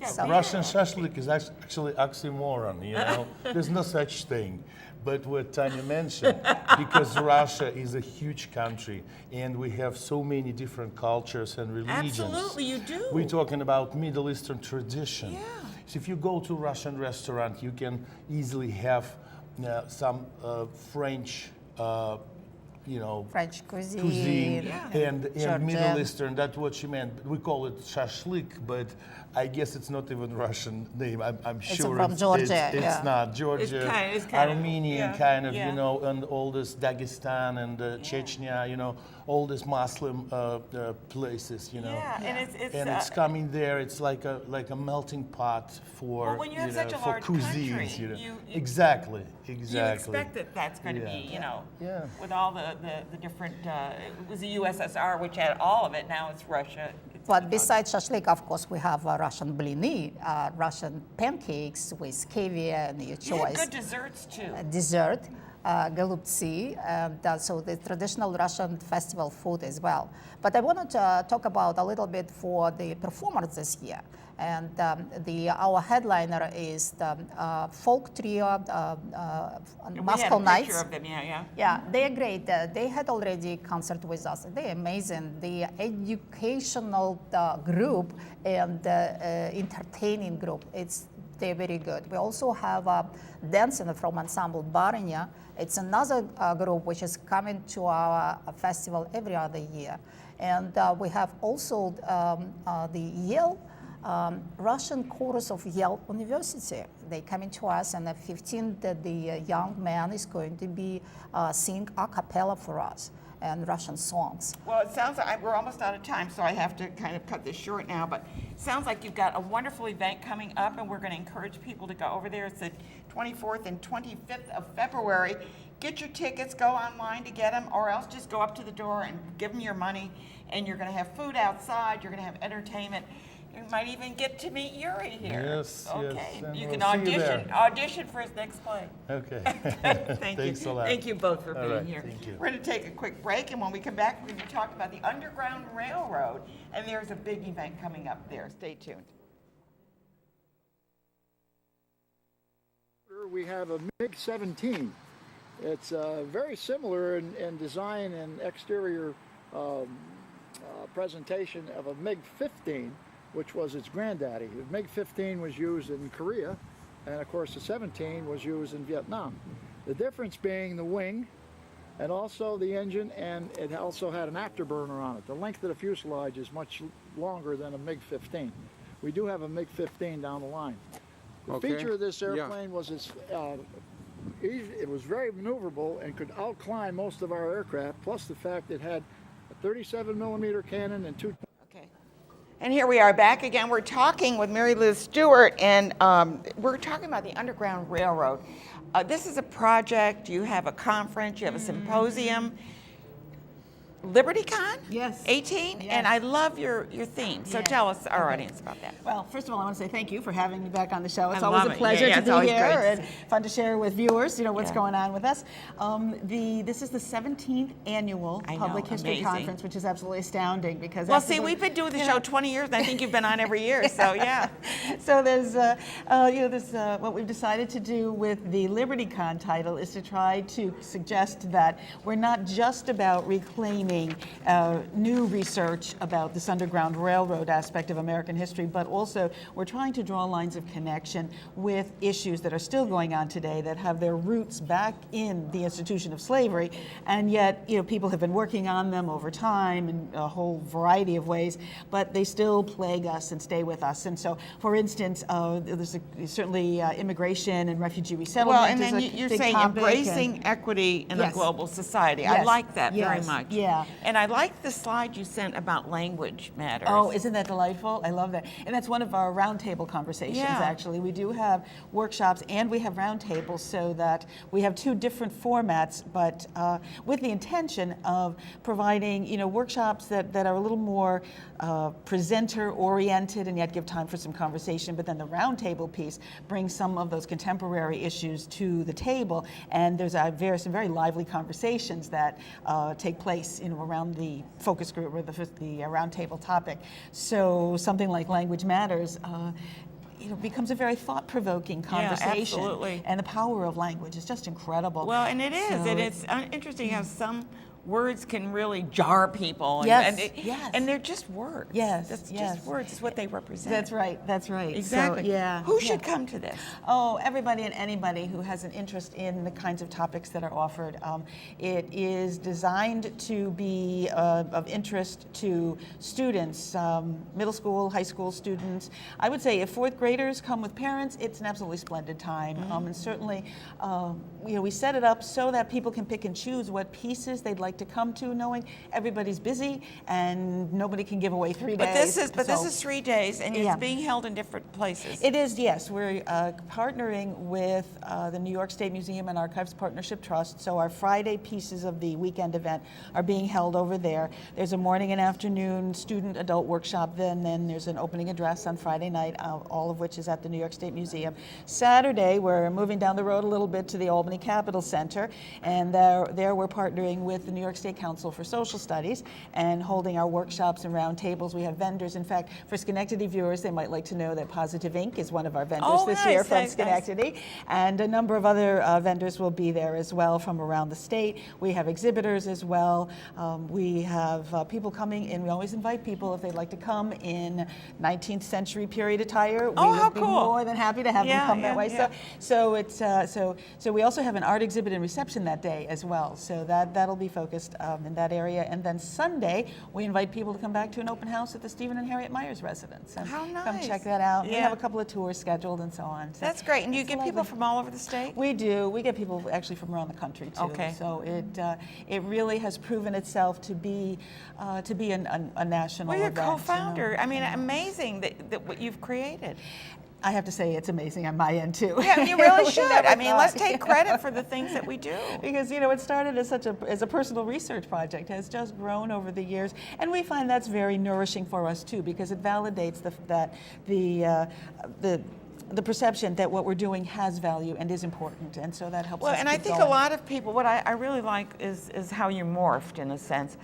So- Russian shashlik is actually oxymoron, you know. There's no such thing. But what Tanya mentioned, because Russia is a huge country and we have so many different cultures and religions. Absolutely, you do. We're talking about Middle Eastern tradition. Yeah. So if you go to a Russian restaurant, you can easily have some French, French cuisine. cuisine and Georgian. Middle Eastern. That's what she meant. We call it shashlik, but I guess it's not even Russian name. I'm sure from Georgia, it's yeah. not Georgia, it's kind of- Armenian yeah, kind of, yeah. you know, and all this Dagestan and Chechnya, you know, all these Muslim places, you know. Yeah, and it's And it's coming there. It's like a melting pot for Well, when you have such a for large cuisines, country, you know. you- Exactly. you Exactly. expect that that's going to be, you know, Yeah. with all the different, it was the USSR, which had all of it, now it's Russia. But besides shashlik, of course, we have Russian blini, Russian pancakes with caviar and your You had choice. good desserts too. Dessert, golubtsi, and so the traditional Russian festival food as well. But I wanted to talk about a little bit for the performers this year. And our headliner is the folk trio, Moscow We had a Nights. picture of them, yeah. Yeah, they're great. They had already concert with us. They're amazing. The educational group and entertaining group. It's They're very good. We also have a dancer from Ensemble Barnya. It's another group which is coming to our festival every other year. And we have also the Yale Russian chorus of Yale University. They coming to us, and at 15, the young man is going to be sing a cappella for us and Russian songs. Well, it sounds like we're almost out of time, so I have to kind of cut this short now, but it sounds like you've got a wonderful event coming up, and we're going to encourage people to go over there. It's the 24th and 25th of February. Get your tickets, go online to get them, or else just go up to the door and give them your money, and you're going to have food outside, you're going to have entertainment. You might even get to meet Yuri here. Yes, okay. yes, and You we'll can see you there. audition for his next play. Okay. Thank Thanks you. a lot. Thank you both for All being right, here. thank you. We're going to take a quick break, and when we come back, we're going to be talking about the Underground Railroad, and there's a big event coming up there. Stay tuned. We have a MiG-17. It's very similar in design and exterior presentation of a MiG-15, which was its granddaddy. The MiG-15 was used in Korea, and of course the 17 was used in Vietnam. The difference being the wing, and also the engine, and it also had an afterburner on it. The length of the fuselage is much longer than a MiG-15. We do have a MiG-15 down the line. The Okay. feature of this Yeah. airplane was it was very maneuverable and could outclimb most of our aircraft, plus the fact it had a 37 millimeter cannon and two. Okay. And here we are back again. We're talking with Mary Liz Stewart, and we're talking about the Underground Railroad. This is a project. You have a conference. You have a symposium. LibertyCon? Yes. 18? Yes. And I love your theme. So Yes. tell us, our Okay. audience, about that. Well, first of all, I want to say thank you for having me back on the show. It's I always love a it. pleasure Yeah, to it's be always here great to and fun to share with viewers, what's Yeah. going on with us. This is the 17th annual I know, Public History amazing. Conference, which is absolutely astounding because Well, after see, we've been doing the show 20 years, and I think you've been on every year, so yeah. So there's what we've decided to do with the LibertyCon title is to try to suggest that we're not just about reclaiming new research about this Underground Railroad aspect of American history, but also we're trying to draw lines of connection with issues that are still going on today that have their roots back in the institution of slavery, and yet people have been working on them over time in a whole variety of ways, but they still plague us and stay with us. And so, for instance, there's certainly immigration and refugee resettlement. Well, and then is a you're big saying topic, embracing equity in a Yes. global society. I Yes. like that very Yes. much. Yeah. And I like the slide you sent about language matters. Oh, isn't that delightful? I love that. And that's one of our roundtable conversations, Yeah. actually. We do have workshops and we have roundtables so that we have two different formats, but with the intention of providing, workshops that are a little more presenter-oriented and yet give time for some conversation. But then the roundtable piece brings some of those contemporary issues to the table, and there's some very lively conversations that take place, around the focus group or the roundtable topic. So something like Language Matters, becomes a very thought-provoking conversation. absolutely. And the power of language is just incredible. Well, and it is, So and it's interesting how some words can really jar people. And, Yes, yes. And they're just words. Yes, That's yes. just words. It's what they represent. That's right. That's right. Exactly. So, yeah. Who yeah. should come to this? Oh, everybody and anybody who has an interest in the kinds of topics that are offered. It is designed to be of interest to students, middle school, high school students. I would say if fourth graders come with parents, it's an absolutely splendid time. And certainly, we set it up so that people can pick and choose what pieces they'd like to come to, knowing everybody's busy and nobody can give away 3 days. This is 3 days, and Yeah. it's being held in different places. It is, yes. We're partnering with the New York State Museum and Archives Partnership Trust. So our Friday pieces of the weekend event are being held over there. There's a morning and afternoon student adult workshop, then there's an opening address on Friday night, all of which is at the New York State Museum. Saturday, we're moving down the road a little bit to the Albany Capitol Center, and there we're partnering with the New New York State Council for Social Studies and holding our workshops and roundtables. We have vendors. In fact, for Schenectady viewers, they might like to know that Positive Inc. is one of our vendors this year from Schenectady. And a number of other vendors will be there as well from around the state. We have exhibitors as well. We have people coming in. We always invite people if they'd like to come in 19th century period attire. We would be more than happy to have them come that way. So we also have an art exhibit and reception that day as well. So that'll be focused in that area. And then Sunday, we invite people to come back to an open house at the Stephen and Harriet Myers residence. And How nice. come check that out. We have a couple of tours scheduled and so on. So That's great. And you it's get people from all over the state? We do. We get people actually from around the country too. Okay. So it really has proven itself to be a national Well, you're event. co-founder. I mean, amazing that what you've created. I have to say it's amazing on my end too. Yeah, you really should. never I mean, let's thought. take credit for the things that we do. Because it started as a personal research project, has just grown over the years, and we find that's very nourishing for us too, because it validates the perception that what we're doing has value and is important, and so that helps us And I keep think going. a lot of people, what I really like is how you morphed in a sense.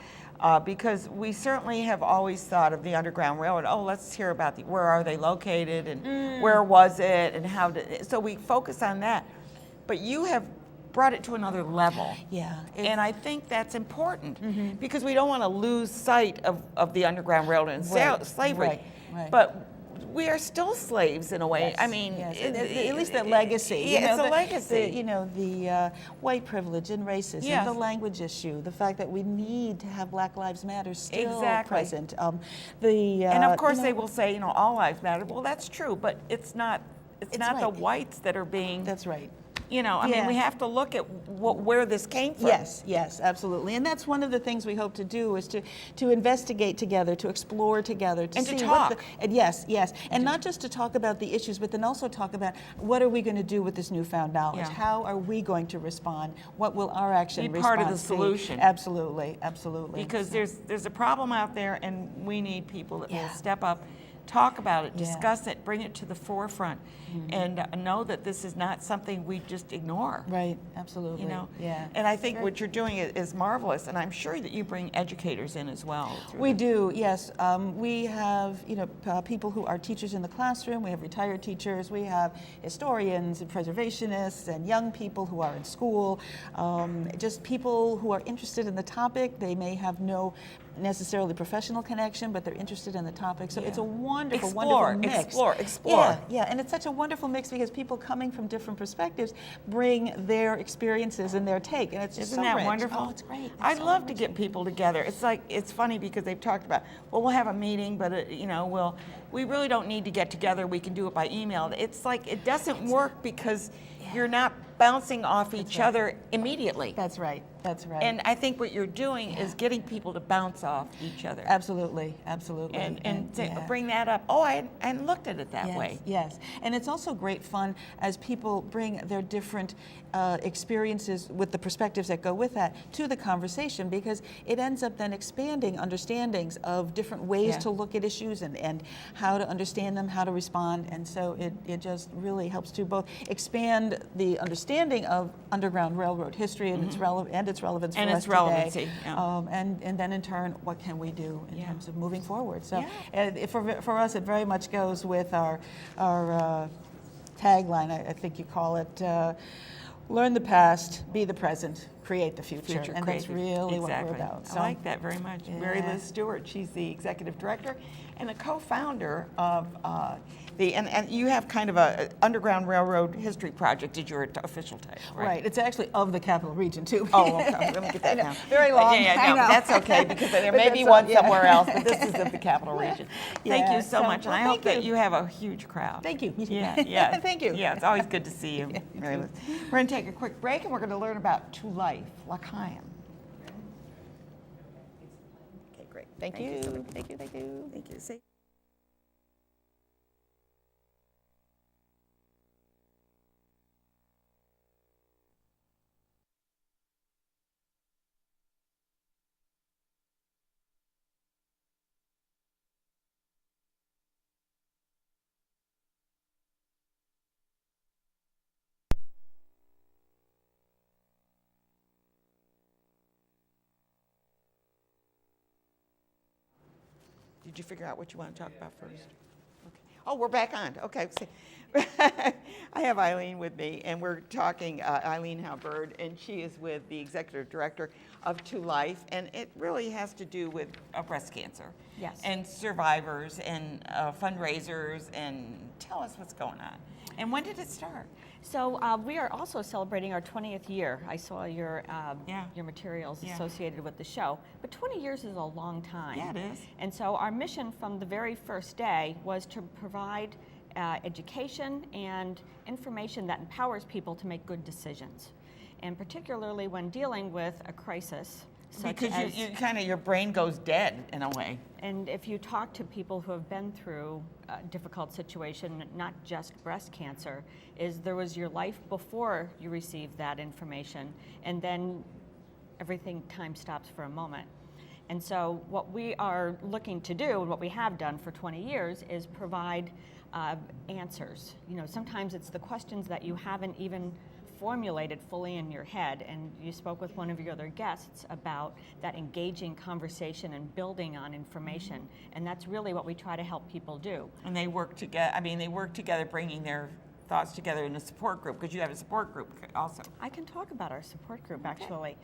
Because we certainly have always thought of the Underground Railroad. Oh, let's hear about where are they located and where was it and how did. So we focus on that, but you have brought it to another level. Yeah, and I think that's important because we don't want to lose sight of the Underground Railroad and slavery. Right. But we are still slaves in a way. Yes, I mean, yes. At least that legacy. Yeah, it's a legacy. The white privilege and racism, Yes. the language issue, the fact that we need to have Black Lives Matter still Exactly. present. And of course, they will say, all lives matter. Well, that's true, but it's not. It's not the whites that are being. That's right. I mean, we have to look at where this came from. Yes, absolutely. And that's one of the things we hope to do is to investigate together, to explore together, to And see to talk. Yes. And not just to talk about the issues, but then also talk about what are we going to do with this newfound knowledge? Yeah. How are we going to respond? What will our action Be part of the response be? solution. Absolutely. Because there's a problem out there, and we need people that will step up, talk about it, discuss it, bring it to the forefront, and know that this is not something we just ignore. Right, absolutely. Yeah. And I think what you're doing is marvelous, and I'm sure that you bring educators in as well. We do, yes. We have, people who are teachers in the classroom. We have retired teachers. We have historians and preservationists and young people who are in school. Just people who are interested in the topic. They may have no necessarily professional connection, but they're interested in the topic. So it's a wonderful mix. Explore. Yeah, and it's such a wonderful mix because people coming from different perspectives bring their experiences and their take, and it's just Isn't so that rich. wonderful? Oh, it's great. I'd love to get people together. It's funny because they've talked about, we'll have a meeting, but we really don't need to get together. We can do it by email. It's like it doesn't work because you're not bouncing off each other immediately. That's right. And I think what you're doing is getting people to bounce off each other. Absolutely. And bring that up. Oh, I hadn't looked at it that way. Yes, and it's also great fun as people bring their different experiences with the perspectives that go with that to the conversation, because it ends up then expanding understandings of different ways to look at issues and how to understand them, how to respond, and so it just really helps to both expand the understanding of Underground Railroad history and its relevance for us today. Relevancy. And then in turn, what can we do in terms of moving forward? So for us, it very much goes with our tagline. I think you call it, learn the past, be the present, create the future. And that's really what we're about. I like that very much. Mary Liz Stewart, she's the executive director and a co-founder of and you have kind of a Underground Railroad History Project is your official title, right? Right. It's actually of the Capital Region too. Oh, okay. Let me get that down. Very long. I know. That's okay because there may be one somewhere else, but this is of the Capital Region. Thank you so much, and I hope that you have a huge crowd. Thank you. Yeah. Thank you. Yeah, it's always good to see you. Mary Liz. We're going to take a quick break, and we're going to learn about To Life, L'Chaim. Okay, great. Thank you. Thank you. Thank you. See? Did you figure out what you want to talk about first? Okay. Oh, we're back on. Okay. I have Eileen with me, and we're talking, Eileen Halberd, and she is with the executive director of To Life, and it really has to do with breast cancer. Yes. And survivors and fundraisers, and tell us what's going on. And when did it start? So we are also celebrating our 20th year. I saw your materials associated with the show, but 20 years is a long time. Yeah, it is. And so our mission from the very first day was to provide education and information that empowers people to make good decisions, and particularly when dealing with a crisis. Because you kind of, your brain goes dead in a way. And if you talk to people who have been through a difficult situation, not just breast cancer, is there was your life before you received that information, and then time stops for a moment. And so what we are looking to do, and what we have done for 20 years, is provide answers. You know, sometimes it's the questions that you haven't even formulated fully in your head, and you spoke with one of your other guests about that engaging conversation and building on information, and that's really what we try to help people do. And they work together, bringing their thoughts together in a support group, because you have a support group also. I can talk about our support group, actually.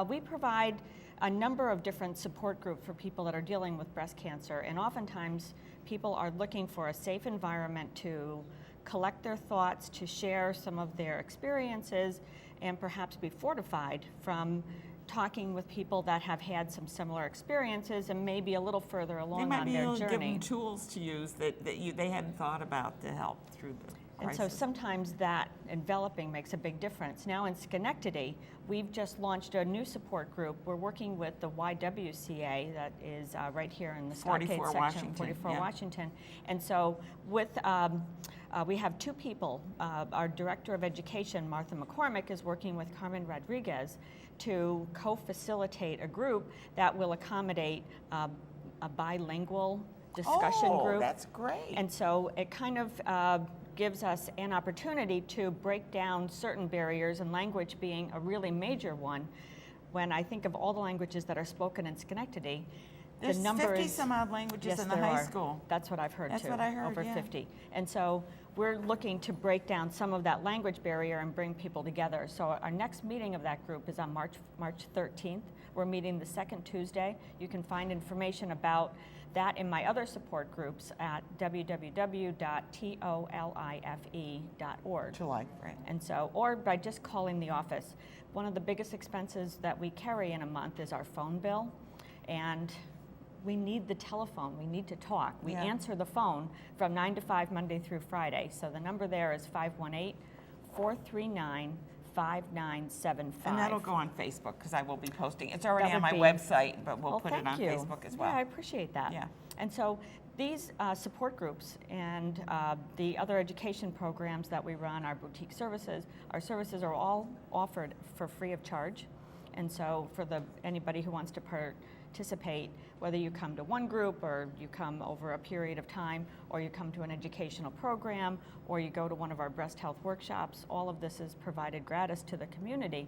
We provide a number of different support groups for people that are dealing with breast cancer, and oftentimes people are looking for a safe environment to collect their thoughts, to share some of their experiences, and perhaps be fortified from talking with people that have had some similar experiences and maybe a little further along on their journey. They might be able to give them tools to use that they hadn't thought about to help through the crisis. And so sometimes that enveloping makes a big difference. Now in Schenectady, we've just launched a new support group. We're working with the YWCA, that is right here in the Stockade section, Washington, 44 Washington. And so with we have two people. Our Director of Education, Martha McCormick, is working with Carmen Rodriguez to co-facilitate a group that will accommodate a bilingual discussion group. Oh, that's great. And so it kind of gives us an opportunity to break down certain barriers, and language being a really major one. When I think of all the languages that are spoken in Schenectady, There's the number 50 is, some odd languages yes, in the there high are. school. That's what I've heard That's too. what I heard, over yeah. 50. And so we're looking to break down some of that language barrier and bring people together. So our next meeting of that group is on March 13th. We're meeting the second Tuesday. You can find information about that in my other support groups at www.tolife.org. To Life, right. And so, or by just calling the office. One of the biggest expenses that we carry in a month is our phone bill, and we need the telephone. We need to talk. We answer the phone from 9 to 5 Monday through Friday. So the number there is 518-439-5975. And that'll go on Facebook, because I will be posting. It's already That on would my be- website, but we'll put it thank on you. Facebook as well. Yeah, I appreciate that. Yeah. And so these support groups and the other education programs that we run, our boutique services, our services are all offered for free of charge. And so for anybody who wants to participate, whether you come to one group or you come over a period of time, or you come to an educational program, or you go to one of our breast health workshops, all of this is provided gratis to the community.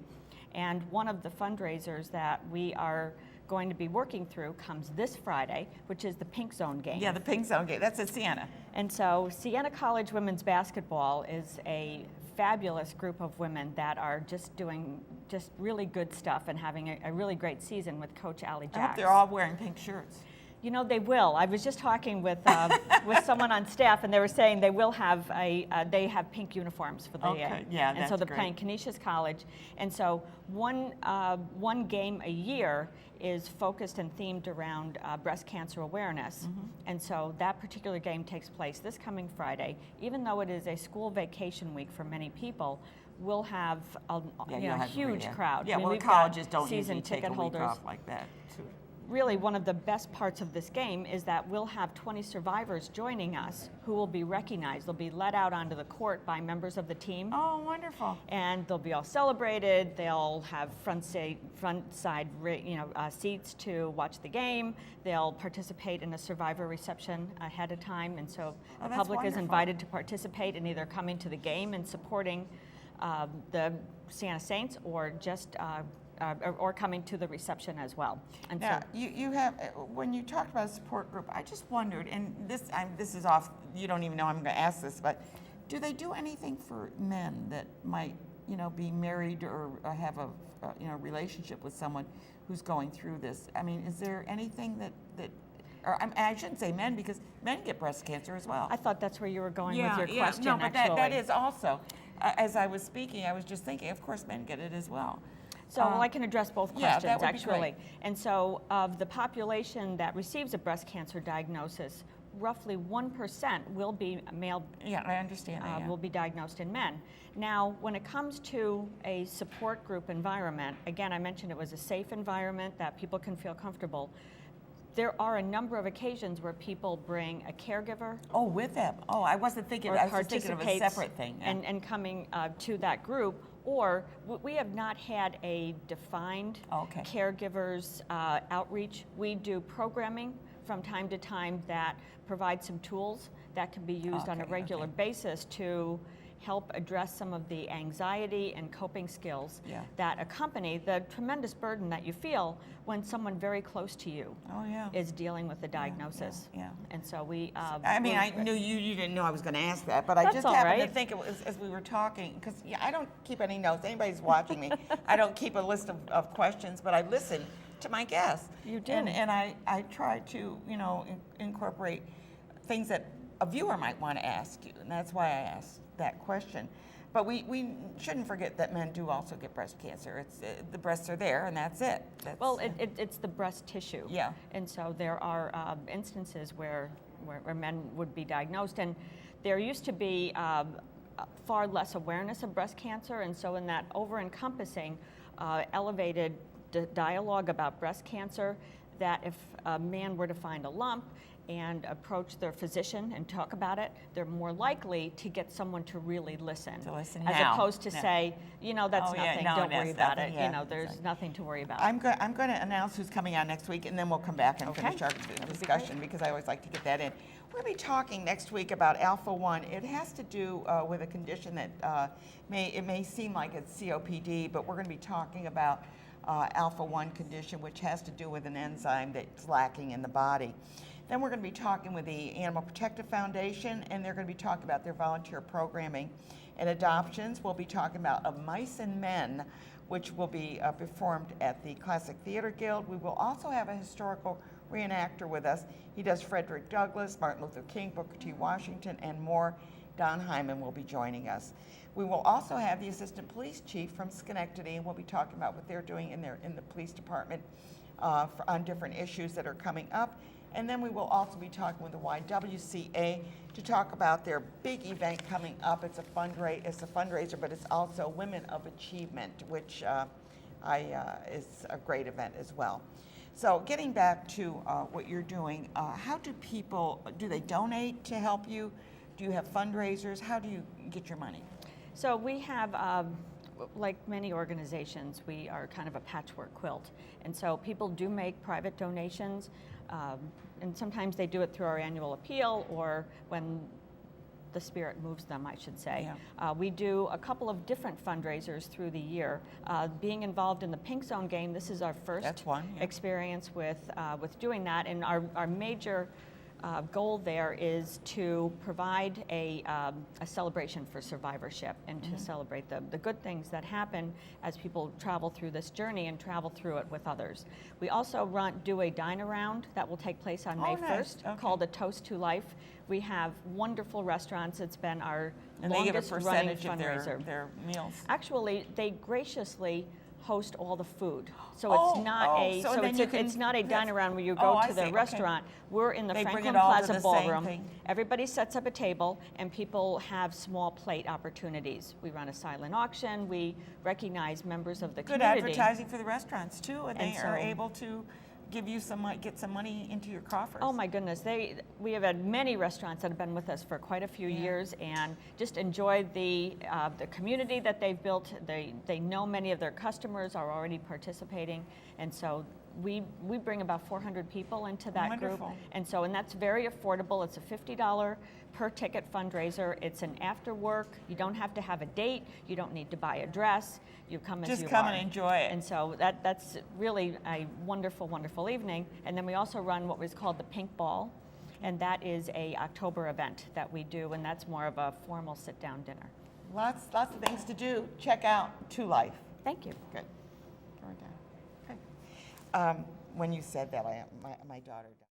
And one of the fundraisers that we are going to be working through comes this Friday, which is the Pink Zone game. Yeah, the Pink Zone game. That's at Siena. And so Siena College women's basketball is a fabulous group of women that are just doing just really good stuff and having a really great season with Coach Allie Jacks. I hope they're all wearing pink shirts. You know, they will. I was just talking with with someone on staff, and they were saying they will have they have pink uniforms for the Okay, yeah, and so that's they're great. playing Canisius College, and so one game a year is focused and themed around breast cancer awareness, and so that particular game takes place this coming Friday. Even though it is a school vacation week for many people, we'll have a huge crowd. Yeah, I mean, well, we've got colleges don't season usually take ticket a week holders. off like that. Really, one of the best parts of this game is that we'll have 20 survivors joining us who will be recognized. They'll be led out onto the court by members of the team. Oh, wonderful. And they'll be all celebrated. They'll have front side seats to watch the game. They'll participate in a survivor reception ahead of time. And so the that's public is wonderful. invited to participate in either coming to the game and supporting the Siena Saints, or just or coming to the reception as well. And Now, so, you have, when you talked about a support group, I just wondered, and this is off, you don't even know I'm going to ask this, but do they do anything for men that might, be married or have a, relationship with someone who's going through this? I mean, is there anything that or I shouldn't say men, because men get breast cancer as well. I thought that's where you were going with your question, no, but actually. that is also, as I was speaking, I was just thinking, of course, men get it as well. So well, I can address both yeah, questions, that would be actually. great. And so of the population that receives a breast cancer diagnosis, roughly 1% will be male. Yeah, I understand that. Yeah. Will be diagnosed in men. Now, when it comes to a support group environment, again, I mentioned it was a safe environment that people can feel comfortable. There are a number of occasions where people bring a caregiver. Oh, with them. Oh, I wasn't thinking. I was just thinking of a separate thing. Yeah. And coming to that group. Or we have not had a defined caregivers outreach. We do programming from time to time that provides some tools that can be used on a regular basis to help address some of the anxiety and coping skills that accompany the tremendous burden that you feel when someone very close to you is dealing with the diagnosis. Yeah. And so we... I mean, I knew you didn't know I was going to ask that, but I just happened to think it was, as we were talking, because I don't keep any notes. Anybody's watching me. I don't keep a list of questions, but I listen to my guests. You do. And I try to, incorporate things that a viewer might want to ask you, and that's why I asked that question. But we shouldn't forget that men do also get breast cancer. It's the breasts are there, and that's it. Well, it's the breast tissue. Yeah. And so there are instances where men would be diagnosed, and there used to be far less awareness of breast cancer, and so in that over-encompassing, elevated dialogue about breast cancer, that if a man were to find a lump and approach their physician and talk about it, they're more likely to get someone to really listen. As opposed to say, that's nothing, don't worry about it. There's nothing to worry about. I'm going to announce who's coming on next week, and then we'll come back and finish our discussion, because I always like to get that in. We're going to be talking next week about alpha-1. It has to do with a condition that may seem like it's COPD, but we're going to be talking about alpha-1 condition, which has to do with an enzyme that's lacking in the body. Then we're going to be talking with the Animal Protective Foundation, and they're going to be talking about their volunteer programming and adoptions. We'll be talking about Of Mice and Men, which will be performed at the Classic Theater Guild. We will also have a historical reenactor with us. He does Frederick Douglass, Martin Luther King, Booker T. Washington, and more. Don Hyman will be joining us. We will also have the Assistant Police Chief from Schenectady, and we'll be talking about what they're doing in the police department on different issues that are coming up. And then we will also be talking with the YWCA to talk about their big event coming up. It's a fundraiser, but it's also Women of Achievement, which is a great event as well. So getting back to what you're doing, how do they donate to help you? Do you have fundraisers? How do you get your money? So we have, like many organizations, we are kind of a patchwork quilt. And so people do make private donations, and sometimes they do it through our annual appeal, or when the spirit moves them, I should say. Yeah. We do a couple of different fundraisers through the year. Being involved in the Pink Zone game, this is our first experience with doing that, and our major goal there is to provide a celebration for survivorship and to celebrate the good things that happen as people travel through this journey and travel through it with others. We also do a dine-around that will take place on May 1st called A Toast to Life. We have wonderful restaurants. It's been our longest running fundraiser. Of their meals. Actually, they graciously host all the food. So it's not a dine around where you go to the restaurant. We're in the Franklin Plaza Ballroom. Everybody sets up a table and people have small plate opportunities. We run a silent auction. We recognize members of the community. Good advertising for the restaurants too, and they are able to give you get some money into your coffers. Oh my goodness, we have had many restaurants that have been with us for quite a few years and just enjoy the community that they've built. They know many of their customers are already participating, and so we bring about 400 people into that group. Wonderful. And that's very affordable. It's a $50 per ticket fundraiser. It's an after work. You don't have to have a date. You don't need to buy a dress. You come as Just you come are. and enjoy it. And so that's really a wonderful, wonderful evening. And then we also run what was called the Pink Ball, and that is a October event that we do, and that's more of a formal sit-down dinner. Lots of things to do. Check out To Life. Thank you. Good. Go right down. Okay. When you said that, my daughter died.